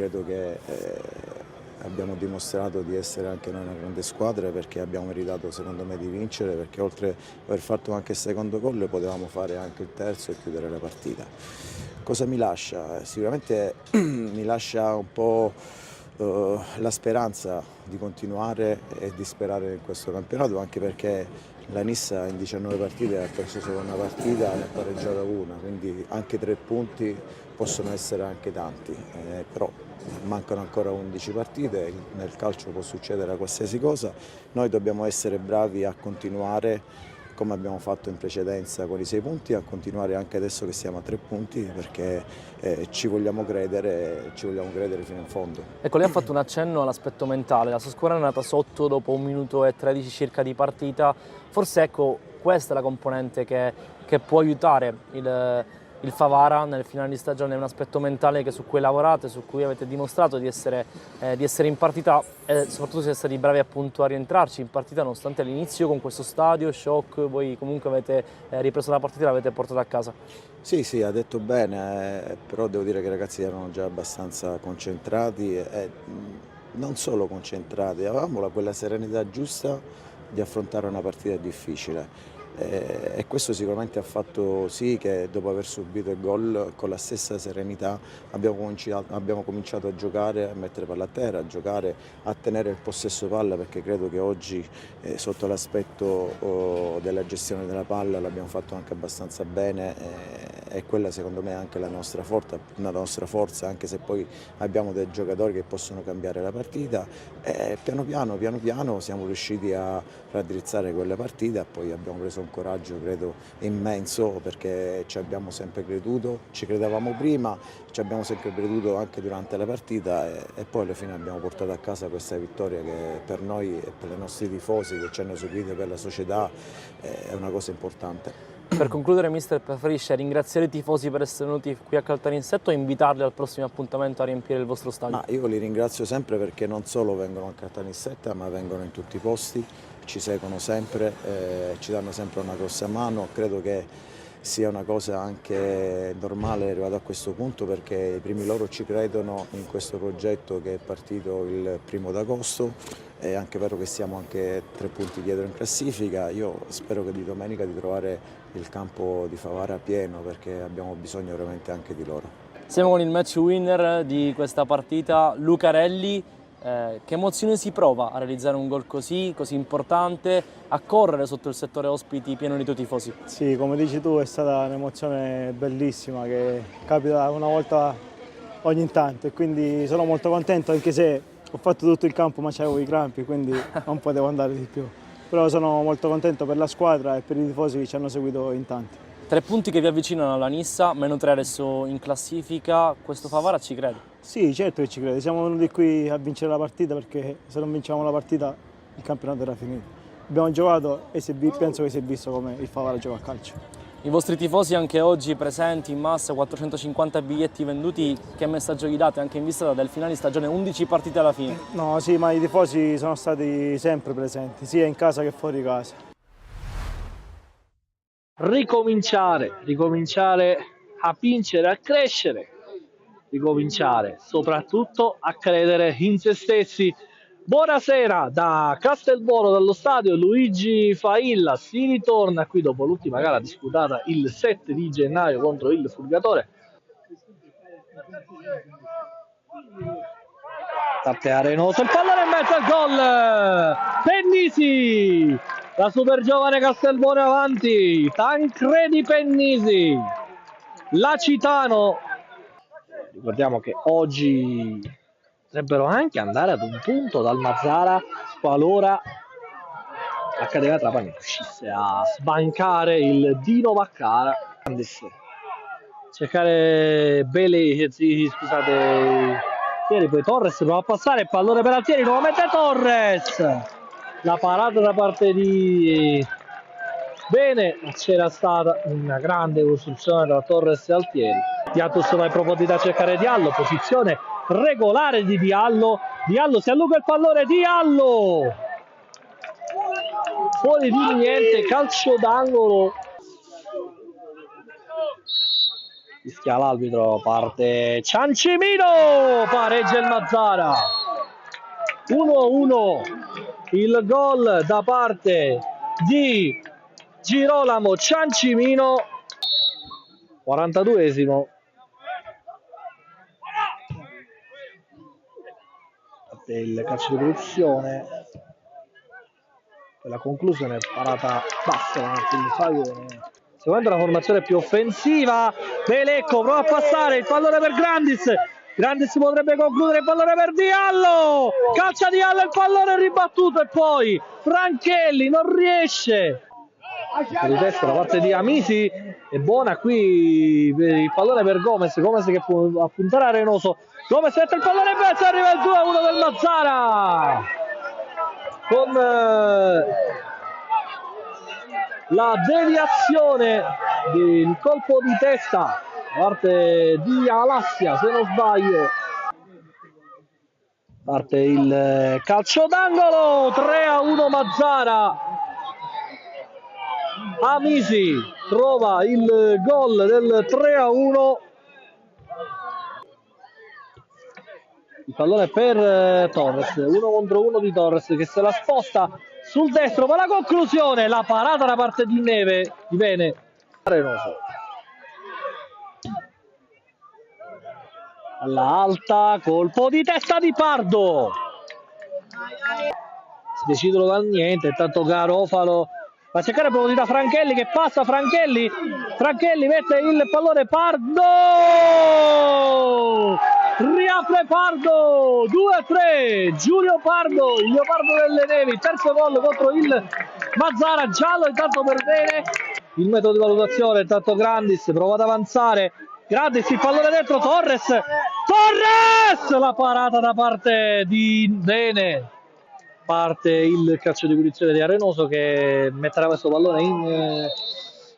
abbiamo dimostrato di essere anche noi una grande squadra perché abbiamo meritato secondo me di vincere, perché oltre ad aver fatto anche il secondo gol potevamo fare anche il terzo e chiudere la partita. Cosa mi lascia? Sicuramente mi lascia un po' la speranza di continuare e di sperare in questo campionato, anche perché la Nissa in 19 partite ha perso solo una partita e ha pareggiato una, quindi anche 3 punti possono essere anche tanti, però mancano ancora 11 partite, nel calcio può succedere qualsiasi cosa, noi dobbiamo essere bravi a continuare come abbiamo fatto in precedenza con i 6 punti, a continuare anche adesso che siamo a 3 punti perché ci vogliamo credere fino in fondo. Ecco, lei ha fatto un accenno all'aspetto mentale, la sua squadra è andata sotto dopo 1 minuto e 13 circa di partita, forse ecco questa è la componente che può aiutare il Favara nel finale di stagione, è un aspetto mentale su cui lavorate, su cui avete dimostrato di essere in partita e soprattutto siete stati bravi appunto a rientrarci in partita nonostante all'inizio con questo stadio, shock, voi comunque avete ripreso la partita e l'avete portata a casa. Sì, ha detto bene, però devo dire che i ragazzi erano già abbastanza concentrati e non solo concentrati, avevamo quella serenità giusta di affrontare una partita difficile. E questo sicuramente ha fatto sì che dopo aver subito il gol con la stessa serenità abbiamo cominciato a giocare, a mettere palla a terra, a giocare, a tenere il possesso palla perché credo che oggi sotto l'aspetto della gestione della palla l'abbiamo fatto anche abbastanza bene e quella secondo me è anche la nostra forza anche se poi abbiamo dei giocatori che possono cambiare la partita e piano piano siamo riusciti a raddrizzare quella partita e poi abbiamo preso un coraggio credo immenso perché ci abbiamo sempre creduto, ci credevamo prima, ci abbiamo sempre creduto anche durante la partita e poi alla fine abbiamo portato a casa questa vittoria che per noi e per i nostri tifosi che ci hanno seguito per la società è una cosa importante. Per concludere, mister, preferisce ringraziare i tifosi per essere venuti qui a Caltanissetta o invitarli al prossimo appuntamento a riempire il vostro stadio? Io li ringrazio sempre perché non solo vengono a Caltanissetta ma vengono in tutti i posti, ci seguono sempre, ci danno sempre una grossa mano, credo che sia una cosa anche normale arrivato a questo punto perché i primi loro ci credono in questo progetto che è partito il 1° agosto. È anche vero che siamo anche 3 punti dietro in classifica, io spero che di domenica di trovare il campo di Favara pieno perché abbiamo bisogno veramente anche di loro. Siamo con il match winner di questa partita, Lucarelli. Che emozione si prova a realizzare un gol così importante, a correre sotto il settore ospiti pieno di tuoi tifosi? Sì, come dici tu è stata un'emozione bellissima che capita una volta ogni tanto e quindi sono molto contento anche se ho fatto tutto il campo ma c'avevo i crampi quindi non potevo andare di più. Però sono molto contento per la squadra e per i tifosi che ci hanno seguito in tanti. 3 punti che vi avvicinano alla Nissa, -3 adesso in classifica, questo Favara ci crede? Sì, certo che ci crede, siamo venuti qui a vincere la partita perché se non vincevamo la partita il campionato era finito. Abbiamo giocato e penso che si è visto come il Favara gioca a calcio. I vostri tifosi anche oggi presenti in massa, 450 biglietti venduti, che messaggio gli date anche in vista del finale di stagione, 11 partite alla fine? No, sì, ma i tifosi sono stati sempre presenti, sia in casa che fuori casa. Ricominciare a vincere, a crescere, ricominciare soprattutto a credere in se stessi. Buonasera da Castelbuono, dallo stadio Luigi Failla, si ritorna qui dopo l'ultima gara disputata il 7 di gennaio contro il Furgatore. Parte arenoso, il pallone in mezzo al gol, Pennisi, la super giovane Castelbuono avanti, Tancredi Pennisi, Lacitano. Ricordiamo che oggi potrebbero anche andare ad un punto dal Mazzara qualora l'Accademia Trapani riuscisse a sbancare il Dino Vaccara. Cercare Belezzi, scusate, Altieri, poi Torres prova a passare, il pallone per Altieri, nuovamente Torres. La parata da parte di Bene, ma c'era stata una grande costruzione tra Torres e Altieri. Diatus va in profondità a cercare Diallo, posizione regolare di Diallo. Diallo si allunga il pallone, Diallo! Fuori di niente, calcio d'angolo. Fischia l'arbitro, parte Ciancimino, pareggia il Mazzara. 1-1 il gol da parte di Girolamo Ciancimino. 42esimo. Il calcio di punizione. La conclusione parata bassa davanti il pallone. Seguendo la formazione più offensiva, Belecco prova a passare il pallone per Grandis. Grandis potrebbe concludere il pallone per Diallo. Calcia Diallo, il pallone è ribattuto e poi Franchelli non riesce. Di testa da parte di Amisi è buona qui il pallone per Gomez. Gomez che può puntare a Reynoso. Gomez mette il pallone in mezzo, arriva il 2-1 del Mazzara. Con la deviazione del colpo di testa da parte di Alassia, se non sbaglio. Parte il calcio d'angolo, 3-1 Mazzara. Amisi trova il gol del 3-1. Il pallone per Torres, 1 contro 1 di Torres che se la sposta sul destro, ma la conclusione, la parata da parte di Neve, di Bene, Reynoso. Alla alta, colpo di testa di Pardo. Si decidono dal niente, intanto Garofalo va a cercare profondità Franchelli che passa, Franchelli mette il pallone, Pardo! Riapre Pardo, 2-3, Giulio Pardo, il leopardo delle nevi, terzo gol contro il Mazzara, giallo intanto per Bene. Il metodo di valutazione, intanto Grandis prova ad avanzare, Grandis il pallone dentro, Torres, la parata da parte di Bene. Parte il calcio di punizione di Arenoso che metterà questo pallone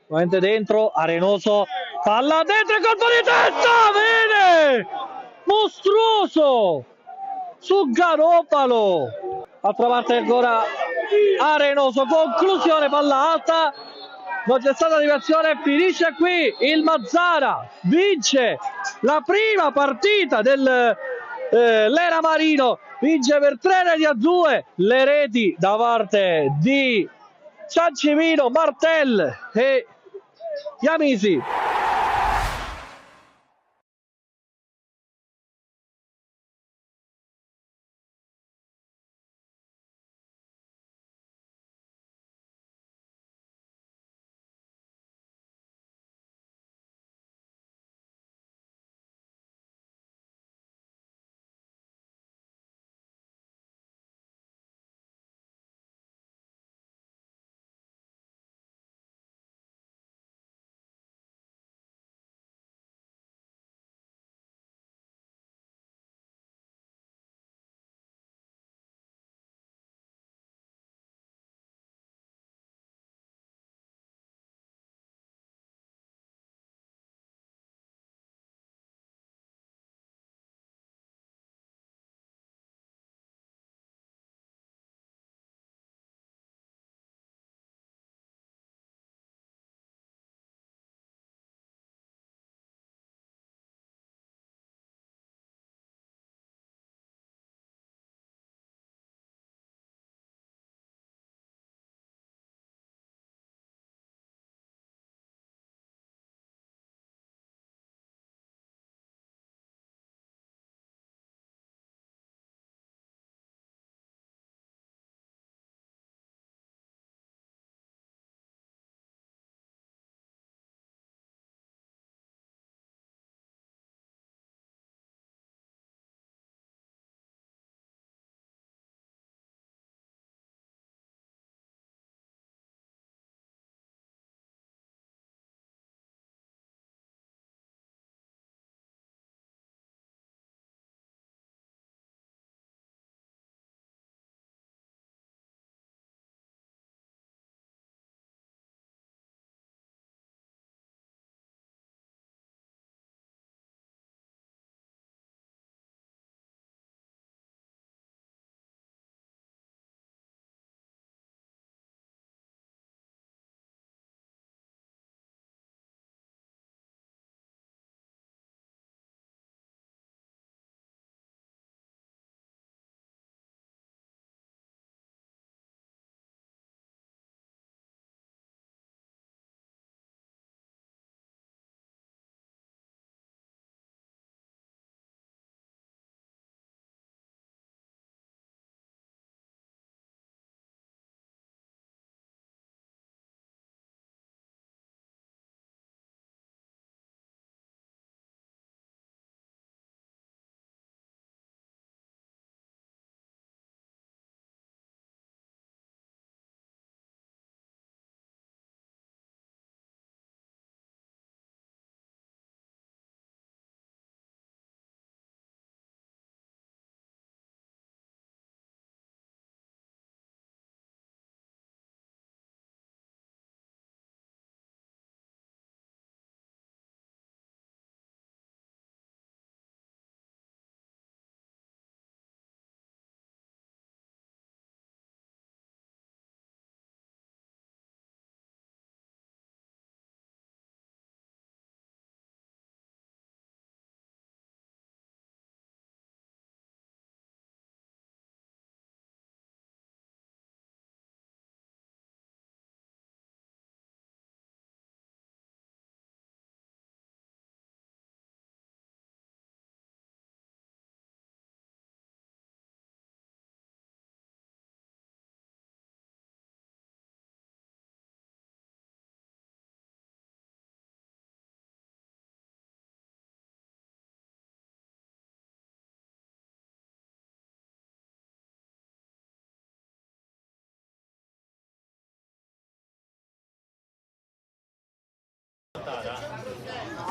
nuovamente dentro. Arenoso, palla dentro e colpo di testa, Bene! Mostruoso su Garopalo. Altra parte ancora Arenoso, conclusione, palla alta, non c'è stata deviazione, finisce qui il Mazzara, vince la prima partita dell'Era Marino, vince per 3-2, le reti da parte di Ciancimino, Martel e Yamisi.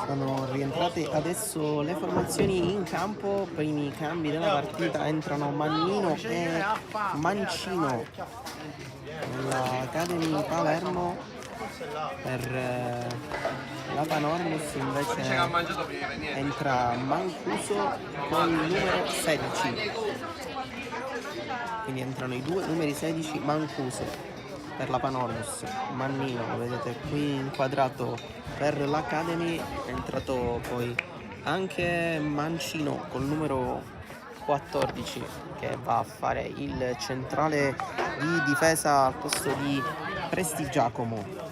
Sono rientrate adesso le formazioni in campo, primi cambi della partita, entrano Mannino e Mancino nell'Academy Palermo. Per la Panormus invece entra Mancuso con il numero 16, quindi entrano i due numeri 16. Mancuso per la Panormus, Mannino lo vedete qui inquadrato per l'Academy, è entrato poi anche Mancino col numero 14 che va a fare il centrale di difesa al posto di Prestigiacomo.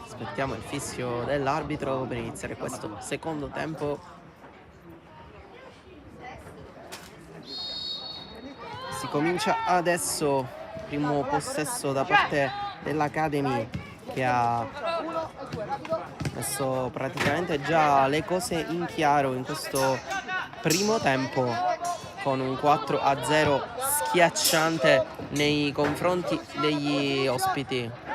Aspettiamo il fischio dell'arbitro per iniziare questo secondo tempo. Si comincia adesso, primo possesso da parte dell'Academy che ha messo praticamente già le cose in chiaro in questo primo tempo con un 4-0 schiacciante nei confronti degli ospiti.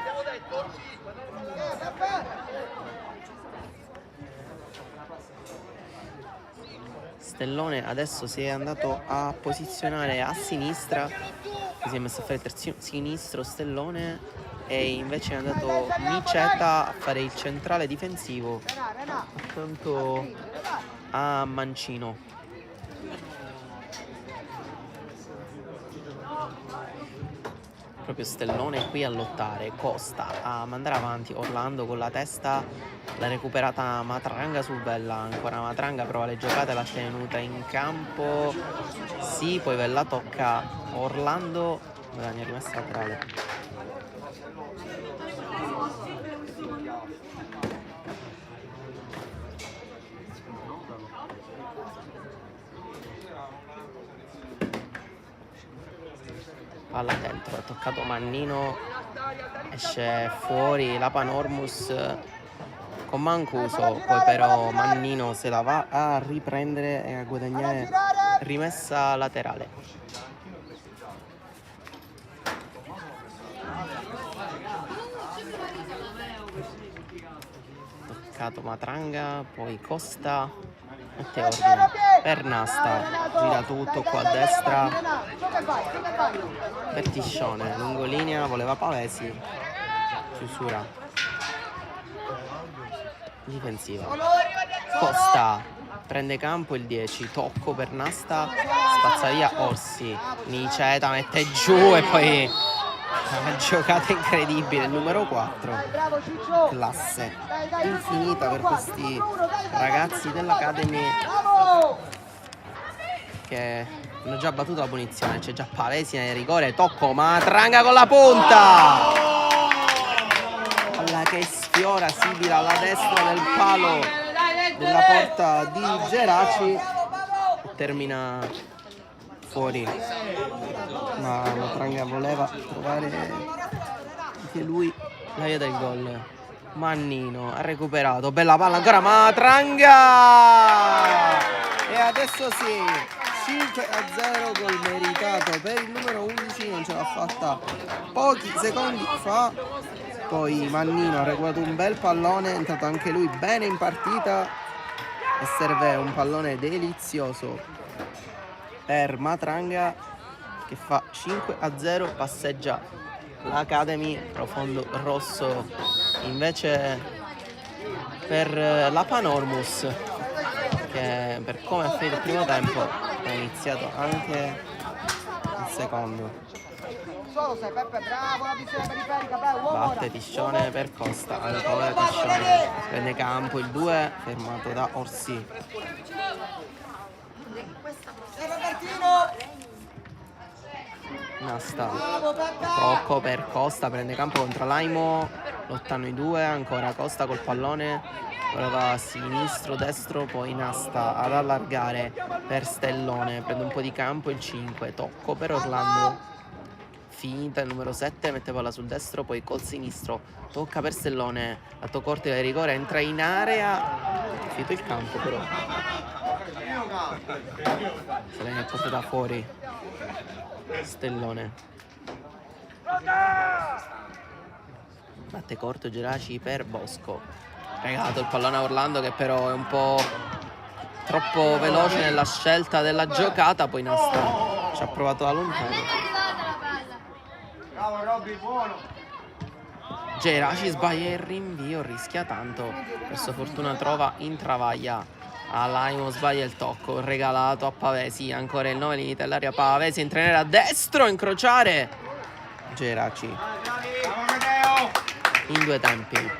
Stellone adesso si è andato a posizionare a sinistra, si è messo a fare terzino sinistro Stellone, e invece è andato Miceta a fare il centrale difensivo accanto a Mancino. Proprio Stellone qui a lottare, Costa a mandare avanti, Orlando con la testa, l'ha recuperata Matranga su Vella, ancora Matranga prova le giocate, l'ha tenuta in campo, sì, poi Vella tocca Orlando, guadagna rimessa laterale. Palla dentro, ha toccato Mannino, esce fuori la Panormus con Mancuso, poi però Mannino se la va a riprendere e a guadagnare rimessa laterale. Toccato Matranga, poi Costa, mette ordine per Nasta, gira tutto qua a destra, Bertiscione, lungolinea, voleva Pavesi, chiusura difensiva, Costa prende campo il 10, tocco per Nasta, spazza via Orsi, Niceta mette giù e poi una giocata incredibile, il numero 4, classe infinita per questi ragazzi dell'Academy che hanno già battuto la punizione. C'è già Pavesi nel rigore, tocco Matranga con la punta, palla che sfiora, sibila alla destra del palo della porta di Geraci e termina fuori, ma Matranga voleva trovare anche lui la via del gol. Mannino ha recuperato, bella palla ancora Matranga, e adesso sì, 5-0, gol meritato per il numero 11, non ce l'ha fatta pochi secondi fa. Poi Mannino ha recuperato un bel pallone, è entrato anche lui bene in partita e serve un pallone delizioso per Matranga che fa 5-0, passeggia l'Academy, profondo rosso invece per la Panormus che per come ha finito il primo tempo ha iniziato anche il secondo. Batte Tiscione per Costa, ancora Tiscione, prende campo il 2 fermato da Orsi. Nasta, tocco per Costa, prende campo contro Laimo, lottano i due, ancora Costa col pallone, ora va a sinistro, destro, poi Nasta ad allargare per Stellone, prende un po' di campo il 5, tocco per Orlando, finta, il numero 7 mette palla sul destro, poi col sinistro tocca per Stellone, lato corto di rigore, entra in area, è finito il campo però se l'è portata fuori Stellone. Batte corto Geraci per Bosco, regalato il pallone a Orlando che però è un po' troppo veloce nella scelta della giocata, poi Nasta ci ha provato da lontano. Bravo Robby, buono. Geraci sbaglia il rinvio, rischia tanto, per sua fortuna trova in travaglia. Alaimo sbaglia il tocco, regalato a Pavesi, ancora il 9 limita l'area, Pavesi entra in area a destro, incrociare Geraci in 2 tempi,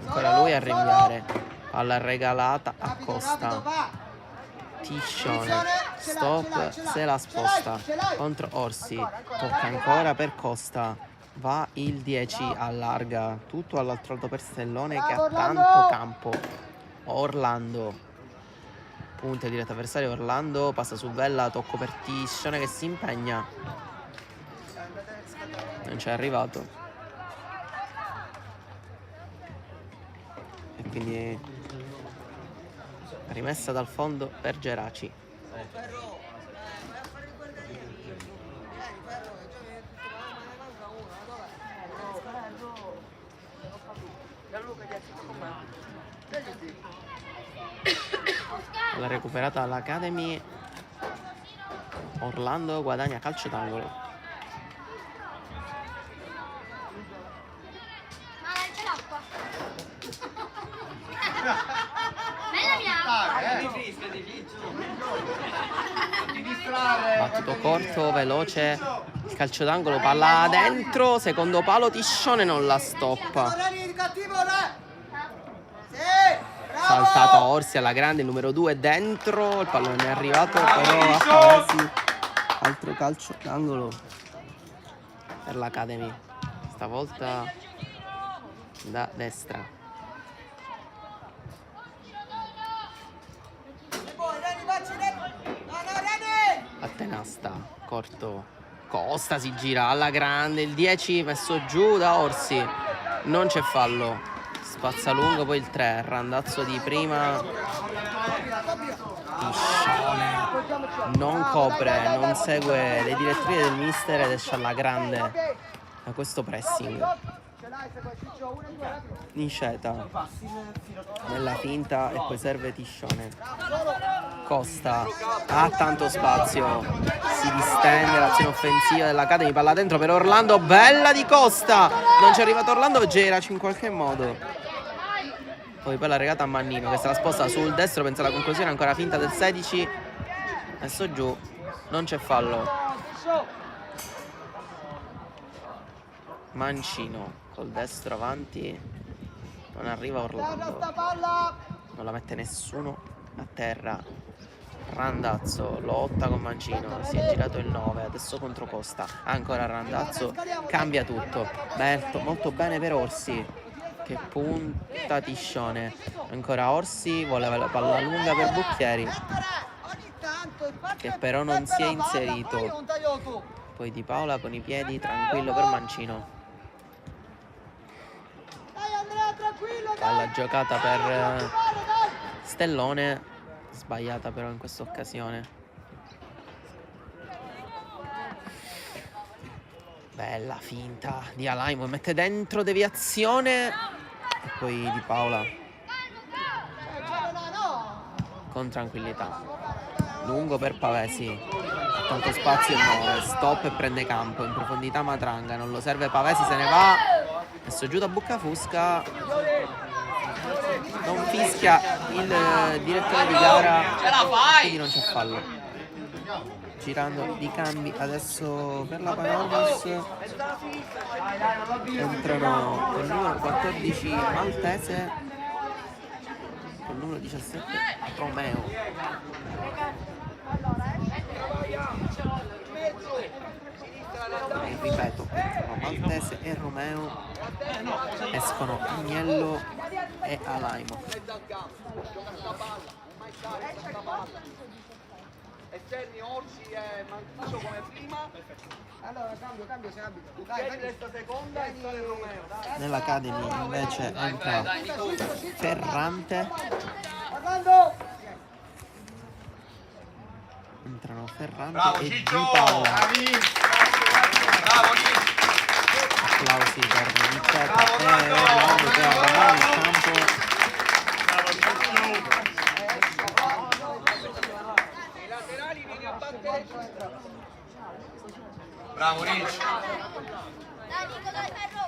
ancora lui a rinviare, palla regalata a Costa. Tiscione, stop, se la sposta contro Orsi, tocca ancora per Costa, va il 10, allarga tutto all'altro lato per Stellone che ha tanto campo. Orlando, punta diretta avversario, Orlando passa su Vella, tocco per Tiscione che si impegna, non c'è arrivato e quindi rimessa dal fondo per Geraci. La recuperata dall'Academy, Orlando guadagna calcio d'angolo. Ma c'è l'acqua. Bella mia. Battuto corto, veloce, il calcio d'angolo, palla dentro, secondo palo, Tiscione non la stoppa. Saltato Orsi alla grande, il numero 2 dentro, il pallone è arrivato però a Pavesi. Altro calcio d'angolo per l'Academy, stavolta da destra. Attenasta, corto, Costa si gira alla grande, il 10 messo giù da Orsi, non c'è fallo, spazza lungo poi il 3, Randazzo di prima, Tiscione non copre, non segue le direttive del mister ed esce alla grande da questo pressing. Niceta nella finta e poi serve Tiscione. Costa ha tanto spazio, si distende l'azione offensiva dell'Academy, palla dentro per Orlando, bella di Costa, non c'è arrivato Orlando, Geraci in qualche modo, poi la regata a Mannino che se la sposta sul destro, pensa alla conclusione, ancora finta del 16, messo giù, non c'è fallo. Mancino col destro avanti, non arriva Orlando, non la mette nessuno a terra. Randazzo lotta con Mancino, si è girato il 9, adesso contro Costa, ancora Randazzo, cambia tutto, molto bene per Orsi che punta Tiscione, ancora Orsi, voleva la palla lunga per Bucchieri che però non si è inserito, poi Di Paola con i piedi tranquillo per Mancino. Palla giocata per Stellone, sbagliata però in questa occasione. Bella finta di Alaimo, mette dentro, deviazione e poi Di Paola con tranquillità, lungo per Pavesi, tanto spazio il 9, stop e prende campo in profondità Matranga, non lo serve Pavesi, se ne va, messo giù da Buccafusca, non fischia il direttore di gara, quindi non c'è fallo. Girando di cambi adesso per la Panormus, entrano con il numero 14 Maltese, con il numero 17 Romeo. E ripeto, Maltese e Romeo, escono Agnello e Alaimo. esterni Orsi e Mancuso come prima. Allora cambio se abito. Dai, resta seconda e sale Romeo. Dai. Nell'Academy invece entra Ferrante. Parlando! Entrano Ferrante Bravo e Di Ciccio! Paola. Bravo Ciccio! Applausi per Nicetta Bravo, e bravo, Orlando che bravo, abbandona il bravo. campo. I laterali vieni a battere. Bravo Ricci! Dai Nico, dai Ferro!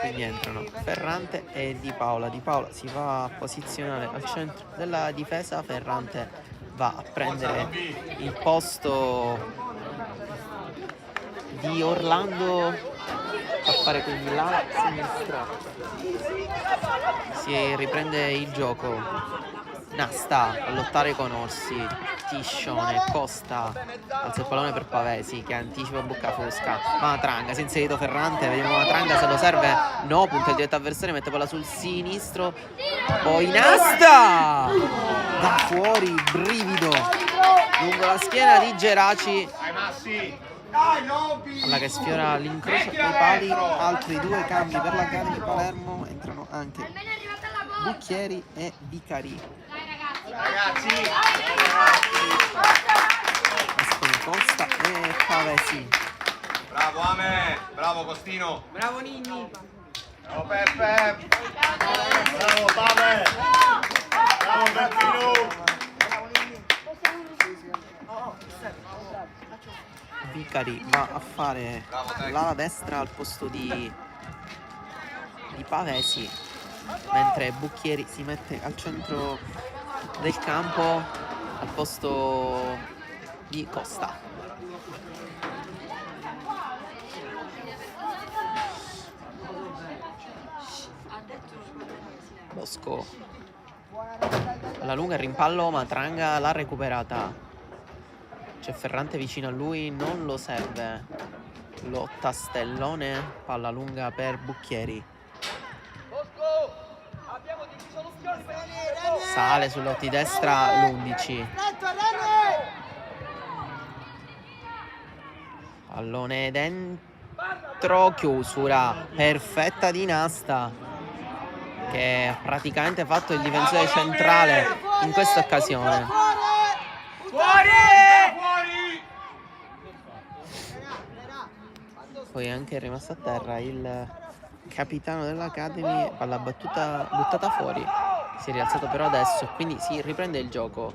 Quindi entrano Ferrante e Di Paola. Di Paola si va a posizionare al centro della difesa. Ferrante va a prendere il posto di Orlando, a fare quindi l'ala sinistra. Si riprende il gioco. Nasta a lottare con Orsi, Tiscione, Costa, alza il pallone per Pavesi che anticipa Buccafosca. Matranga, si è inserito Ferrante, vediamo Matranga se lo serve, no, punta il diretto avversario, mette palla sul sinistro, poi Nasta! Da fuori, brivido, lungo la schiena di Geraci, Dai Massi! palla che sfiora l'incrocio dei pali. Altri due cambi per l'Academy Palermo, entrano anche Almeno è arrivata la gol! Bucchieri e Vicari. Dai ragazzi! Ragazzi! Escono Costa e Pavesi. Bravo Ame! Bravo Costino! Bravo Ninni! Bravo Peppe! Bravo Pave! Bravo Peppino! Vicari va a fare Bravo, Tecco. l'ala destra al posto di Pavesi, mentre Bucchieri si mette al centro del campo al posto di Costa. Bosco alla lunga, il rimpallo, Matranga l'ha recuperata. C'è Ferrante vicino a lui, non lo serve. Lotta Stellone, palla lunga per Bucchieri. Sale sull'otti destra l'11. Pallone dentro, chiusura perfetta di Nasta, che ha praticamente fatto il difensore centrale in questa occasione. Poi è anche rimasto a terra il capitano dell'Academy, palla buttata fuori. Si è rialzato però adesso, quindi si riprende il gioco.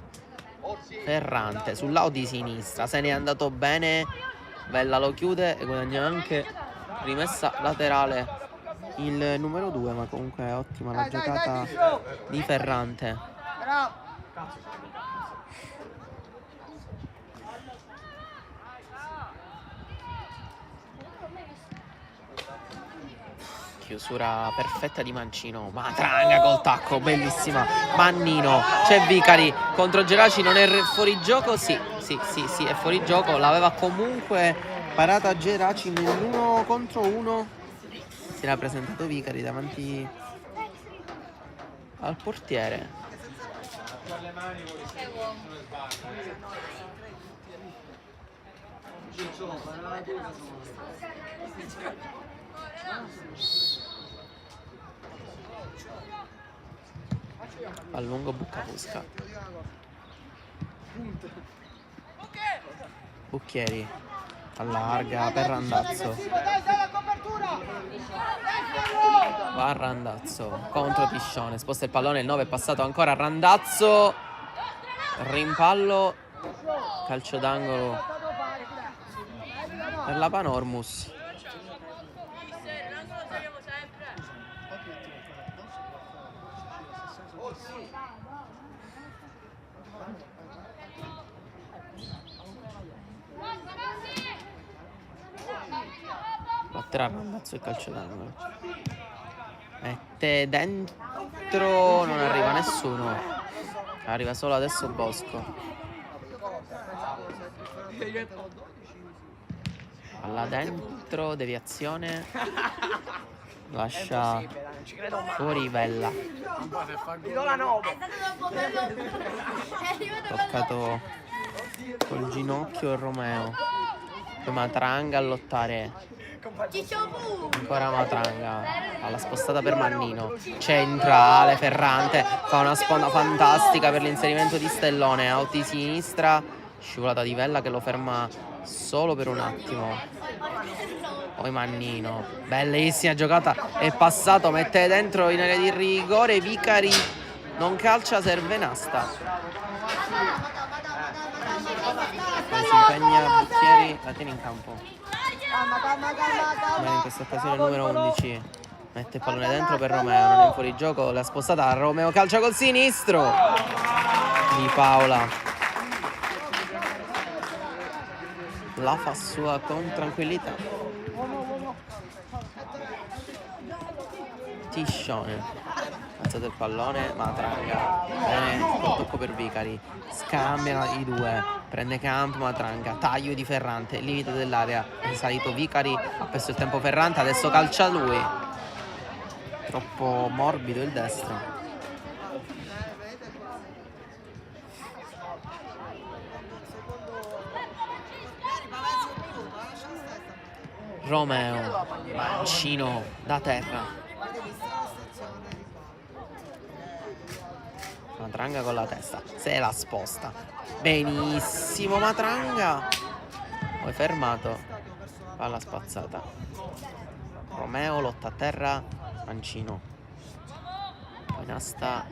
Ferrante sul lato di sinistra, se ne è andato bene. Bella lo chiude e guadagna anche rimessa laterale il numero 2, ma comunque è ottima la giocata di Ferrante. Bravo! Chiusura perfetta di Mancino. Matranga col tacco, bellissima. Mannino, c'è Vicari contro Geraci, non è fuori gioco? Sì, è fuori gioco. L'aveva comunque parata Geraci nell'1 contro 1. Si era presentato Vicari davanti al portiere. A lungo Buccafosca. Bucchieri allarga per Randazzo. Va Randazzo contro Tiscione, sposta il pallone, il 9 è passato ancora a Randazzo. Rimpallo, calcio d'angolo per la Panormus. Batterà Randazzo il calcio d'angolo. Mette dentro, non arriva nessuno. Arriva solo adesso Bosco. Palla dentro, deviazione. Lascia fuori Vella. È stato troppo bello! È arrivato Toccato col ginocchio Romeo. Poi Matranga a lottare. Ancora Matranga. Alla spostata per Mannino. Centrale, Ferrante. Fa una sponda fantastica per l'inserimento di Stellone. Out di sinistra. Scivolata di Vella che lo ferma solo per un attimo. Poi Mannino. Bellissima giocata. È passato, mette dentro in area di rigore. Vicari non calcia, serve Nasta. Poi si impegna Bucchieri, la tiene in campo. Bene, in questa occasione il numero 11 mette il pallone dentro per Romeo, non è fuori gioco, la spostata Romeo calcia col sinistro Di Paola. La fa sua con tranquillità. Tiscione. Alzato il pallone, Matranga. Bene, col tocco per Vicari. Scambia i due. Prende campo Matranga. Taglio di Ferrante. Limite dell'area. È salito Vicari. Ha perso il tempo Ferrante. Adesso calcia lui. Troppo morbido il destro. Romeo. Mancino da terra. Matranga con la testa, se la sposta benissimo Matranga, poi fermato, palla spazzata. Romeo lotta a terra, Mancino, poi Nasta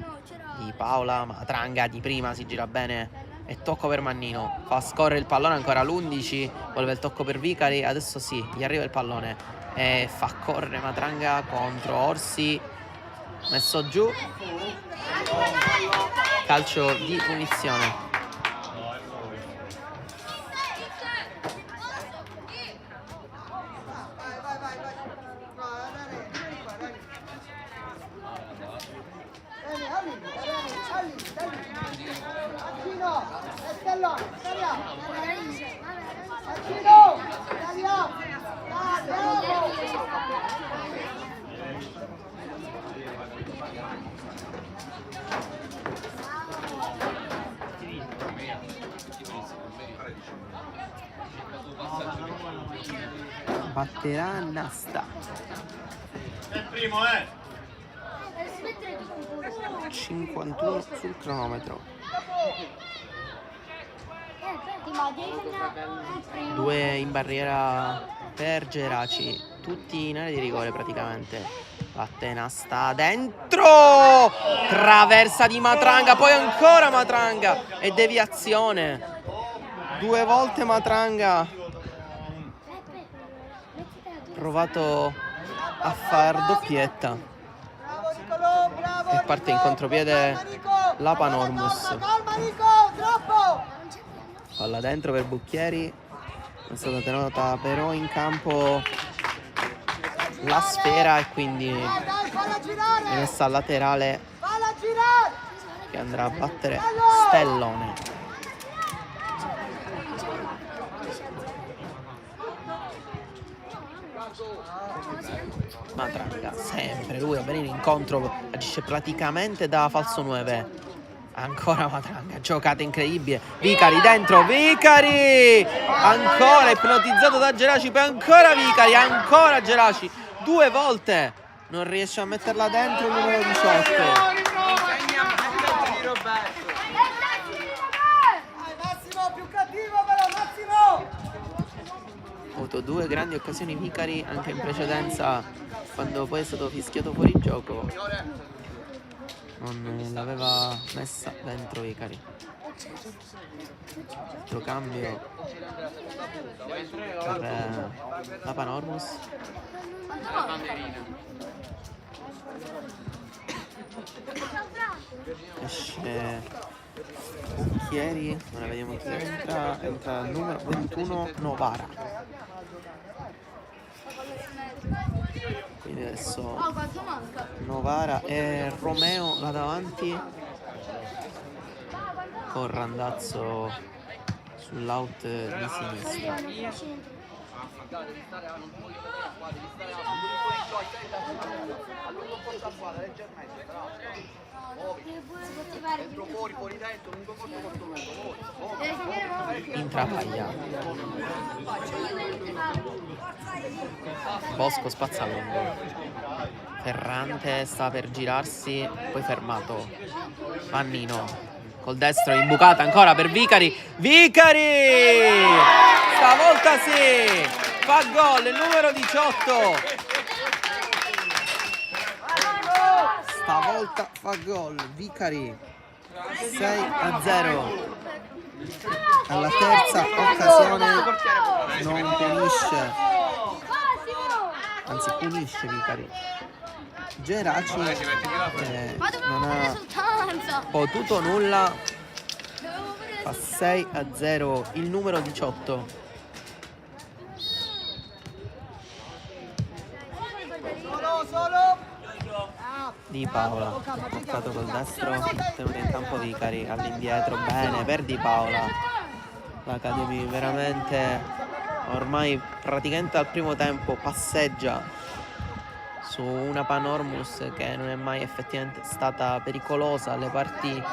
di Paola, Matranga di prima si gira bene e tocco per Mannino, fa scorrere il pallone ancora l'11, voleva il tocco per Vicari, adesso sì, gli arriva il pallone e fa correre Matranga contro Orsi, messo giù. Calcio di punizione. Batterà Nasta. È il primo, 51 sul cronometro. Due in barriera per Geraci, tutti in area di rigore praticamente. Batte Nasta dentro, traversa di Matranga, poi ancora Matranga e deviazione. Due volte Matranga provato a far doppietta e parte in contropiede la Panormus. Palla dentro per Bucchieri, è stata tenuta però in campo la sfera e quindi è messa laterale che andrà a battere Stellone. Matranga, sempre lui a venire incontro, agisce praticamente da falso 9. Ancora Matranga, giocata incredibile. Vicari dentro, Vicari! Ancora ipnotizzato da Geraci, poi ancora Vicari, ancora Geraci. Due volte non riesce a metterla dentro il numero 18. Massimo, più cattivo però, Massimo! Ha avuto due grandi occasioni Vicari anche in precedenza, quando poi è stato fischiato fuori gioco non l'aveva messa dentro Vicari. Altro cambio per la Panormus. Esce Bucchieri, ora vediamo chi entra il numero 21 Novara. Quindi adesso Novara e Romeo là davanti con Randazzo sull'out di sinistra. Dentro fuori, fuori dentro, lungo corto, corto lungo. Intravaglia. Bosco spazzalungo. Ferrante sta per girarsi, poi fermato. Mannino col destro, imbucata ancora per Vicari. Vicari! Stavolta sì! Fa gol il numero 18. Stavolta fa gol Vicari. 6-0. Alla terza occasione non punisce, anzi punisce Vicari. Geraci non ha potuto nulla, fa 6-0 il numero 18. Di Paola, portato col destro, tenuto in campo Vicari, all'indietro, bene per Di Paola. L'Academy veramente ormai praticamente al primo tempo passeggia su una Panormus che non è mai effettivamente stata pericolosa alle parti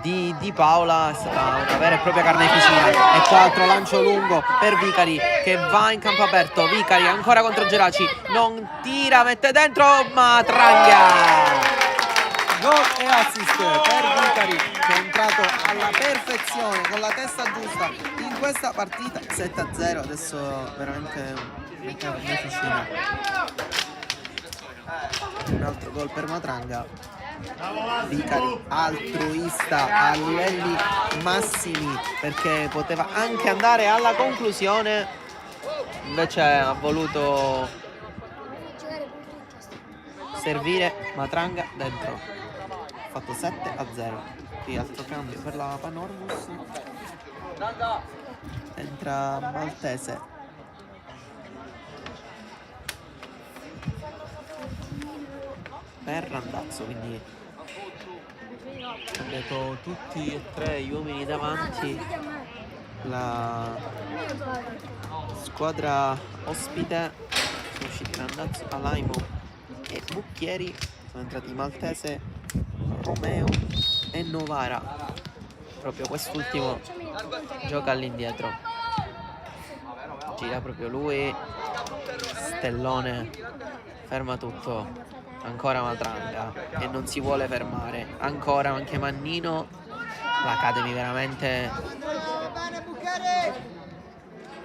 di Paola, è stata una vera e propria carneficina. E qua altro lancio lungo per Vicari che va in campo aperto. Vicari ancora contro Geraci, non tira, mette dentro Matranga. Gol e assist per Vicari che è entrato alla perfezione con la testa giusta in questa partita. 7-0, adesso veramente una carneficina. Un altro gol per Matranga. Vicari altruista a livelli massimi perché poteva anche andare alla conclusione, invece ha voluto servire Matranga dentro. Ha fatto 7-0. Qui altro cambio per la Panormus, entra Maltese. Per Randazzo, quindi ho detto tutti e tre gli uomini davanti. La squadra ospite sono usciti Randazzo, Alaimo e Bucchieri, sono entrati Maltese, Romeo e Novara. Proprio quest'ultimo gioca all'indietro, gira proprio lui, stellone, ferma tutto. Ancora Matranga e non si vuole fermare, ancora anche Mannino. L'Academy veramente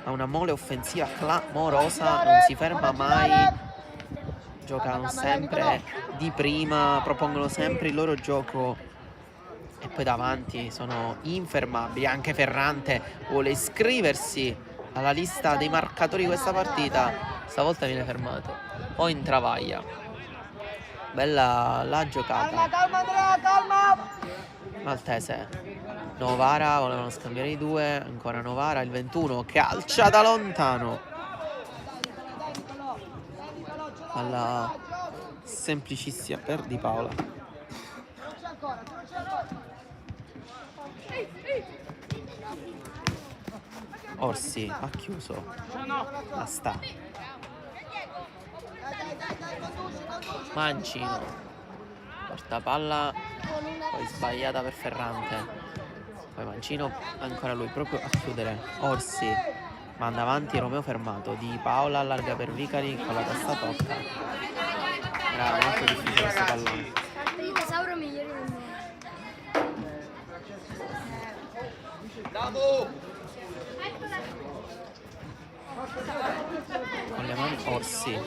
ha una mole offensiva clamorosa, non si ferma mai, giocano sempre di prima, propongono sempre il loro gioco e poi davanti sono infermabili. Anche Ferrante vuole iscriversi alla lista dei marcatori di questa partita, stavolta viene fermato o intravaglia. Bella la giocata. Maltese, Novara, volevano scambiare i due, ancora Novara, il 21 calcia da lontano. Alla semplicissima per Di Paola. Orsi ha chiuso, la sta. Mancino porta palla, poi sbagliata per Ferrante, poi Mancino ancora lui proprio a chiudere. Orsi manda avanti, Romeo fermato. Di Paola allarga per Vicari, con la testa tocca. Era molto difficile questo pallone. Con le mani Orsi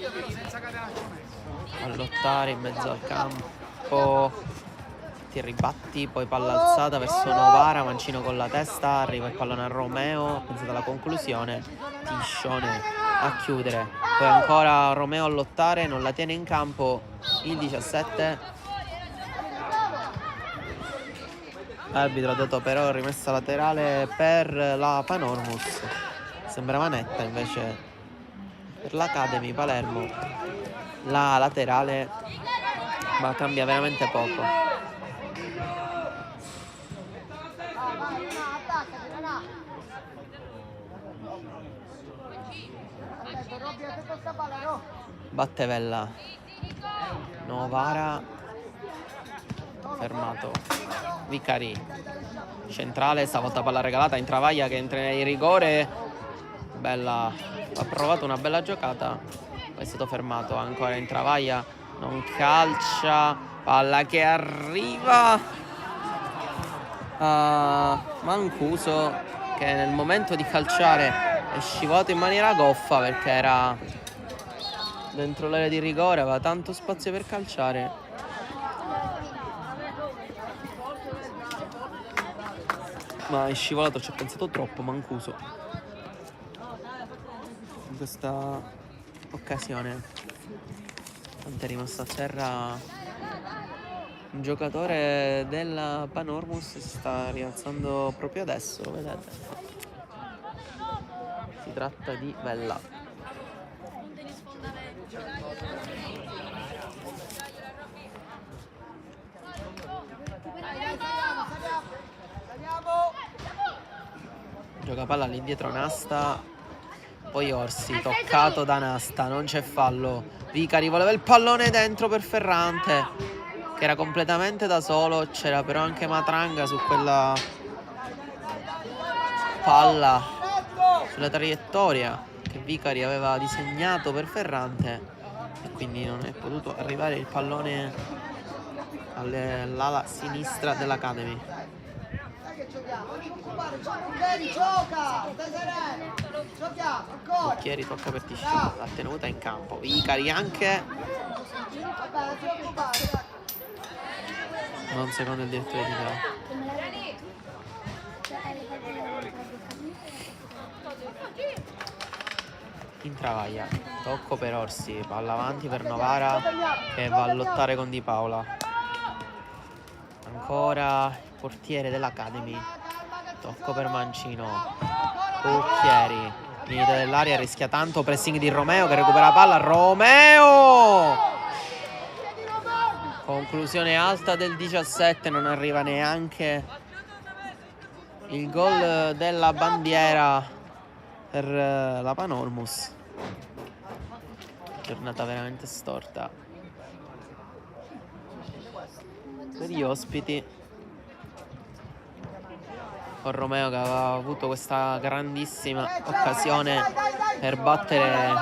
a lottare in mezzo al campo, ti ribatti, poi palla alzata verso Novara, Mancino con la testa, arriva il pallone a Romeo, pensate alla conclusione, Tiscione a chiudere, poi ancora Romeo a lottare, non la tiene in campo il 17. L'arbitro ha dato però rimessa laterale per la Panormus, sembrava netta invece per l'Academy Palermo, la laterale, ma cambia veramente poco. Battevella, Novara, fermato Vicari, centrale, stavolta palla regalata, Intravaglia che entra in rigore, bella, ha provato una bella giocata, è stato fermato ancora Intravaglia, non calcia, palla che arriva a Mancuso che nel momento di calciare è scivolato in maniera goffa perché era dentro l'area di rigore, aveva tanto spazio per calciare. Ma è scivolato, ci ha pensato troppo Mancuso in questa occasione. Tanto è rimasto a terra un giocatore della Panormus, si sta rialzando proprio adesso, lo vedete. Si tratta di Vella. Gioca palla all'indietro Nasta, poi Orsi, toccato da Nasta, non c'è fallo. Vicari voleva il pallone dentro per Ferrante, che era completamente da solo, c'era però anche Matranga su quella palla, sulla traiettoria che Vicari aveva disegnato per Ferrante e quindi non è potuto arrivare il pallone all'ala sinistra dell'Academy. Bocchieri tocca per Tisciuto, la tenuta in campo, Vicari anche, non secondo il direttore di gara. Intravaglia, tocco per Orsi, palla avanti per Novara che va a lottare con Di Paola. Ancora il portiere dell'Academy, tocco per Mancino, Bocchieri, limite dell'area, rischia tanto, pressing di Romeo che recupera la palla, Romeo! Conclusione alta del 17, non arriva neanche il gol della bandiera per la Panormus. Giornata veramente storta per gli ospiti, con Romeo che aveva avuto questa grandissima occasione per battere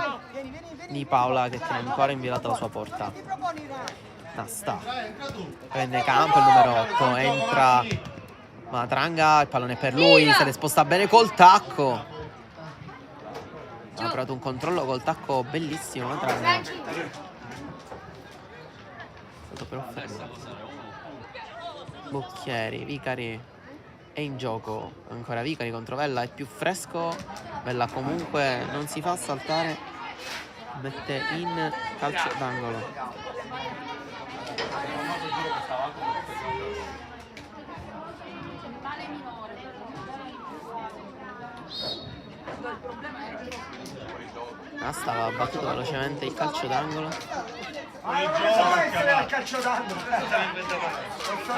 Di Paola che tiene ancora inviolata la sua porta. Nasta prende campo il numero 8, entra Matranga, il pallone è per lui, se ne sposta bene col tacco, ha provato un controllo col tacco bellissimo Matranga, è stato però fermato. Bocchieri, Vicari è in gioco, ancora Vicari contro Vella, è più fresco, Vella comunque non si fa saltare, mette in calcio d'angolo. Nasta aveva battuto velocemente il calcio d'angolo.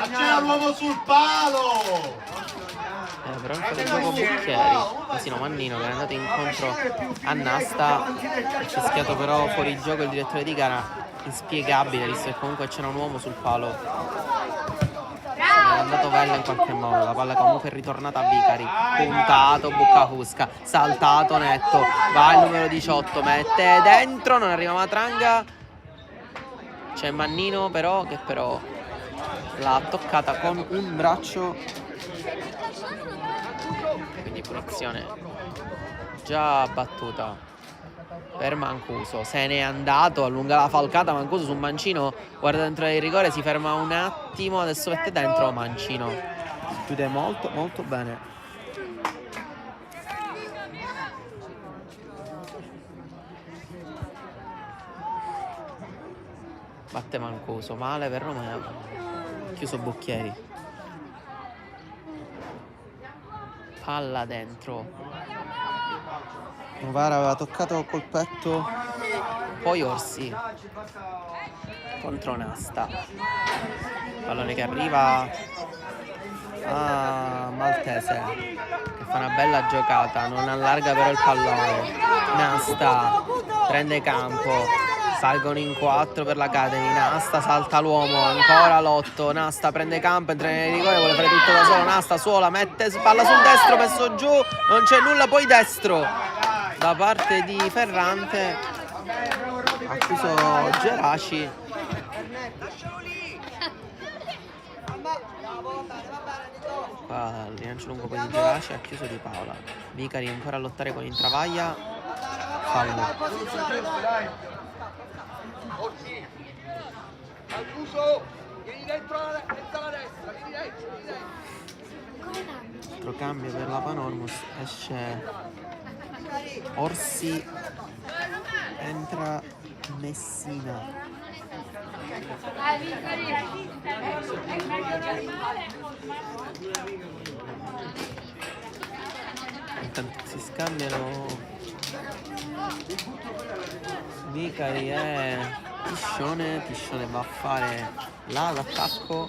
C'era l'uomo sul palo! Però ancora il gioco Bocchieri, Asino Mannino che è andato incontro a Nasta, ha fischiato però fuori gioco il direttore di gara, inspiegabile visto che comunque c'era un uomo sul palo. È andato Vella in qualche modo, la palla comunque è ritornata a Vicari, puntato Buccafusca, saltato netto, va il numero 18, mette dentro, non arriva Matranga, c'è Mannino però che però l'ha toccata con un braccio, quindi punizione già battuta per Mancuso. Se n'è andato, allunga la falcata Mancuso su Mancino, guarda dentro il rigore, si ferma un attimo, adesso mette dentro Mancino, chiude molto molto bene. Batte Mancuso, male per Romeo, chiuso Bocchieri, palla dentro, Novara aveva toccato col petto, poi Orsi contro Nasta, pallone che arriva a Maltese che fa una bella giocata, non allarga però il pallone, Nasta prende campo, salgono in 4 per l'Academy. Nasta salta l'uomo, ancora Lotto. Nasta prende campo, entra nel rigore, vuole fare tutto da solo. Nasta suola, mette palla sul destro, messo giù, non c'è nulla, poi destro da parte di Ferrante. Ha chiuso Geraci. Qua il rilancio lungo poi di Geraci, ha chiuso Di Paola. Vicari ancora a lottare con Intravaglia. Fallo. Vieni dentro la destra, vieni dentro. Altro cambio per la Panormus, esce Orsi, entra Messina. Intanto si scambiano Vicari e Tiscione. Tiscione va a fare là l'attacco.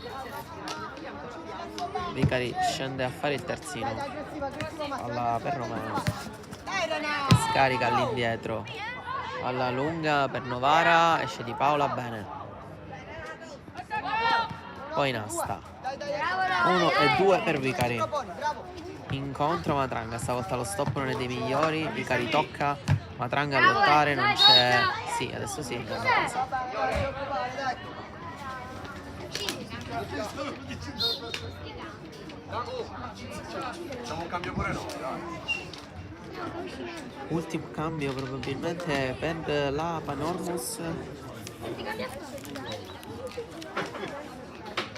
Vicari scende a fare il terzino. Palla per Romeo. Scarica all'indietro. Palla lunga per Novara. Esce Di Paola, bene. Poi Nasta. 1 e 2 per Vicari. Incontro Matranga. Stavolta lo stop non è dei migliori. Vicari tocca. Matranga a lottare. Non c'è. Sì, adesso sì. Facciamo un cambio pure noi, Ultimo cambio probabilmente per la Panormus.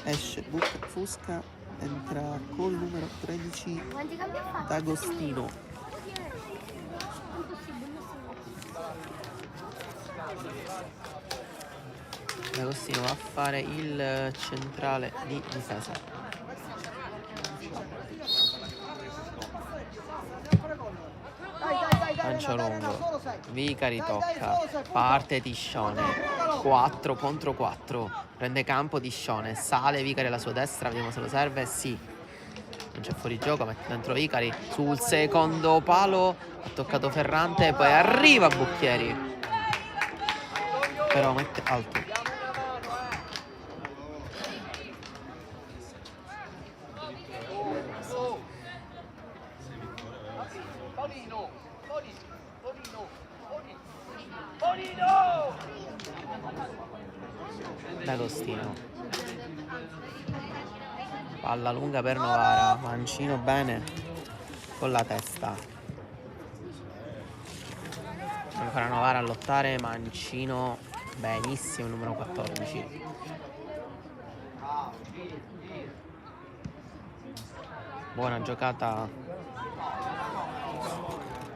Esce Fusca, entra col numero 13 D'Agostino. D'Agostino va a fare il centrale di difesa. Lancio lungo, Vicari tocca, parte Tiscione, 4 contro 4, prende campo Tiscione, sale Vicari alla sua destra, vediamo se lo serve, sì, non c'è fuorigioco, mette dentro Vicari, sul secondo palo ha toccato Ferrante, poi arriva Bucchieri, però mette alto. D'Agostino, palla lunga per Novara, Mancino bene con la testa, ancora Novara a lottare, Mancino benissimo, numero 14. Buona giocata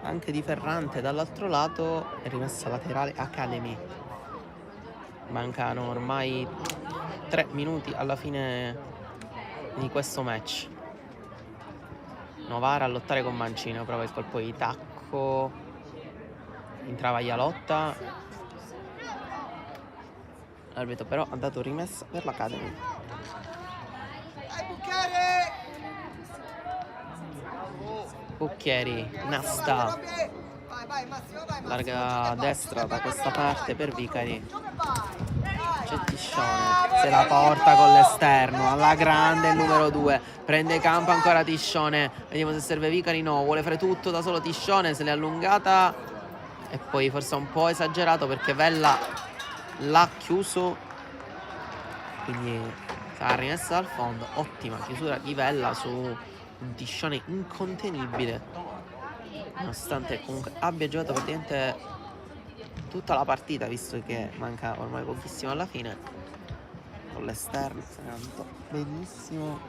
anche di Ferrante, dall'altro lato è rimessa laterale Academy. Mancano ormai 3 minuti alla fine di questo match. Novara a lottare con Mancino, prova il colpo di tacco, Intravaglia lotta. L'arbitro però ha dato rimessa per l'Academy. Bucchieri, Nasta, larga a destra da questa parte per Vicari. C'è Tiscione, se la porta con l'esterno, alla grande il numero 2, prende campo ancora Tiscione, vediamo se serve Vicari, no, vuole fare tutto da solo Tiscione, se l'è allungata e poi forse un po' esagerato perché Vella l'ha chiuso, quindi sarà rimessa dal fondo. Ottima chiusura di Vella su un Tiscione incontenibile, nonostante comunque abbia giocato praticamente tutta la partita, visto che manca ormai pochissimo alla fine. Con l'esterno se ne è andato benissimo,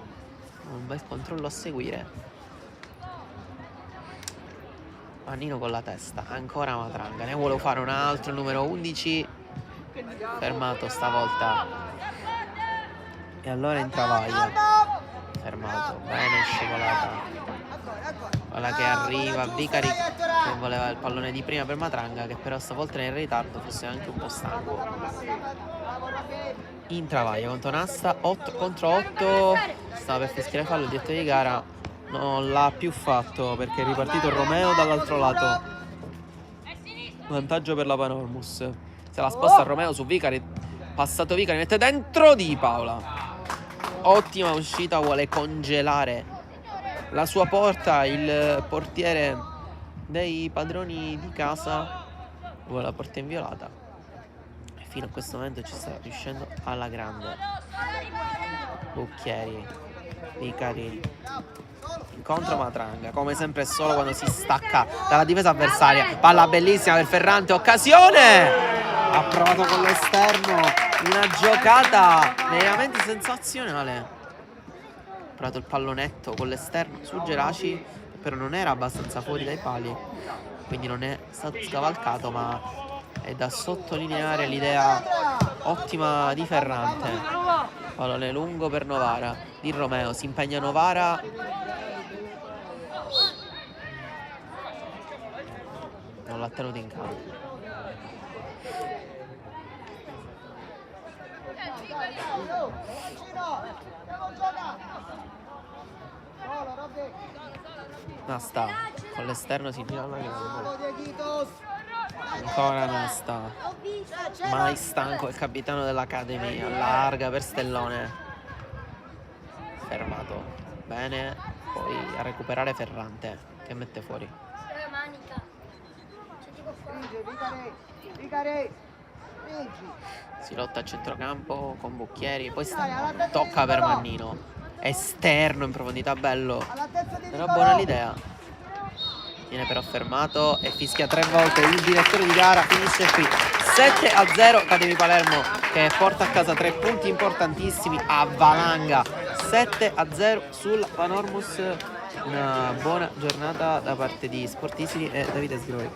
un bel controllo a seguire. Mannino con la testa, ancora Matranga, ne vuole fare un altro, numero 11 fermato stavolta, e allora Intravaglia fermato, bene, scivolata. Quella che arriva, Vicari che voleva il pallone di prima per Matranga, che però stavolta è in ritardo, forse anche un po' stanco. Intravaglia contro Nasta, 8 contro 8, stava per fischiare fallo il direttore di gara, non l'ha più fatto perché è ripartito Romeo dall'altro lato. Vantaggio per la Panormus. Se la sposta Romeo su Vicari. Passato Vicari, mette dentro Di Paola. Ottima uscita, vuole congelare la sua porta. Il portiere dei padroni di casa vuole la porta inviolata. E fino a questo momento ci sta riuscendo alla grande. Bucchieri, Vicari, incontro Matranga, come sempre solo quando si stacca dalla difesa avversaria. Palla bellissima per Ferrante, occasione! Ha provato con l'esterno, una giocata veramente sensazionale. Ha provato il pallonetto con l'esterno su Geraci, però non era abbastanza fuori dai pali, quindi non è stato scavalcato, ma è da sottolineare l'idea ottima di Ferrante. Pallone lungo per Novara, Di Romeo, si impegna Novara. Non l'ha tenuto in campo. Nasta con l'esterno si gira alla grande. Ancora Nasta, mai stanco il capitano dell'Academy, allarga per Stellone, fermato bene, poi a recuperare Ferrante che mette fuori. Si lotta a centrocampo con Bucchieri, poi tocca per Mannino, esterno in profondità, bello, era buona l'idea. Viene però fermato e fischia 3 volte il direttore di gara. Finisce qui 7-0 Academy Palermo, che porta a casa 3 punti importantissimi a valanga. 7-0 sul Panormus. Una buona giornata da parte di Sportissimi e Davide Sgroi.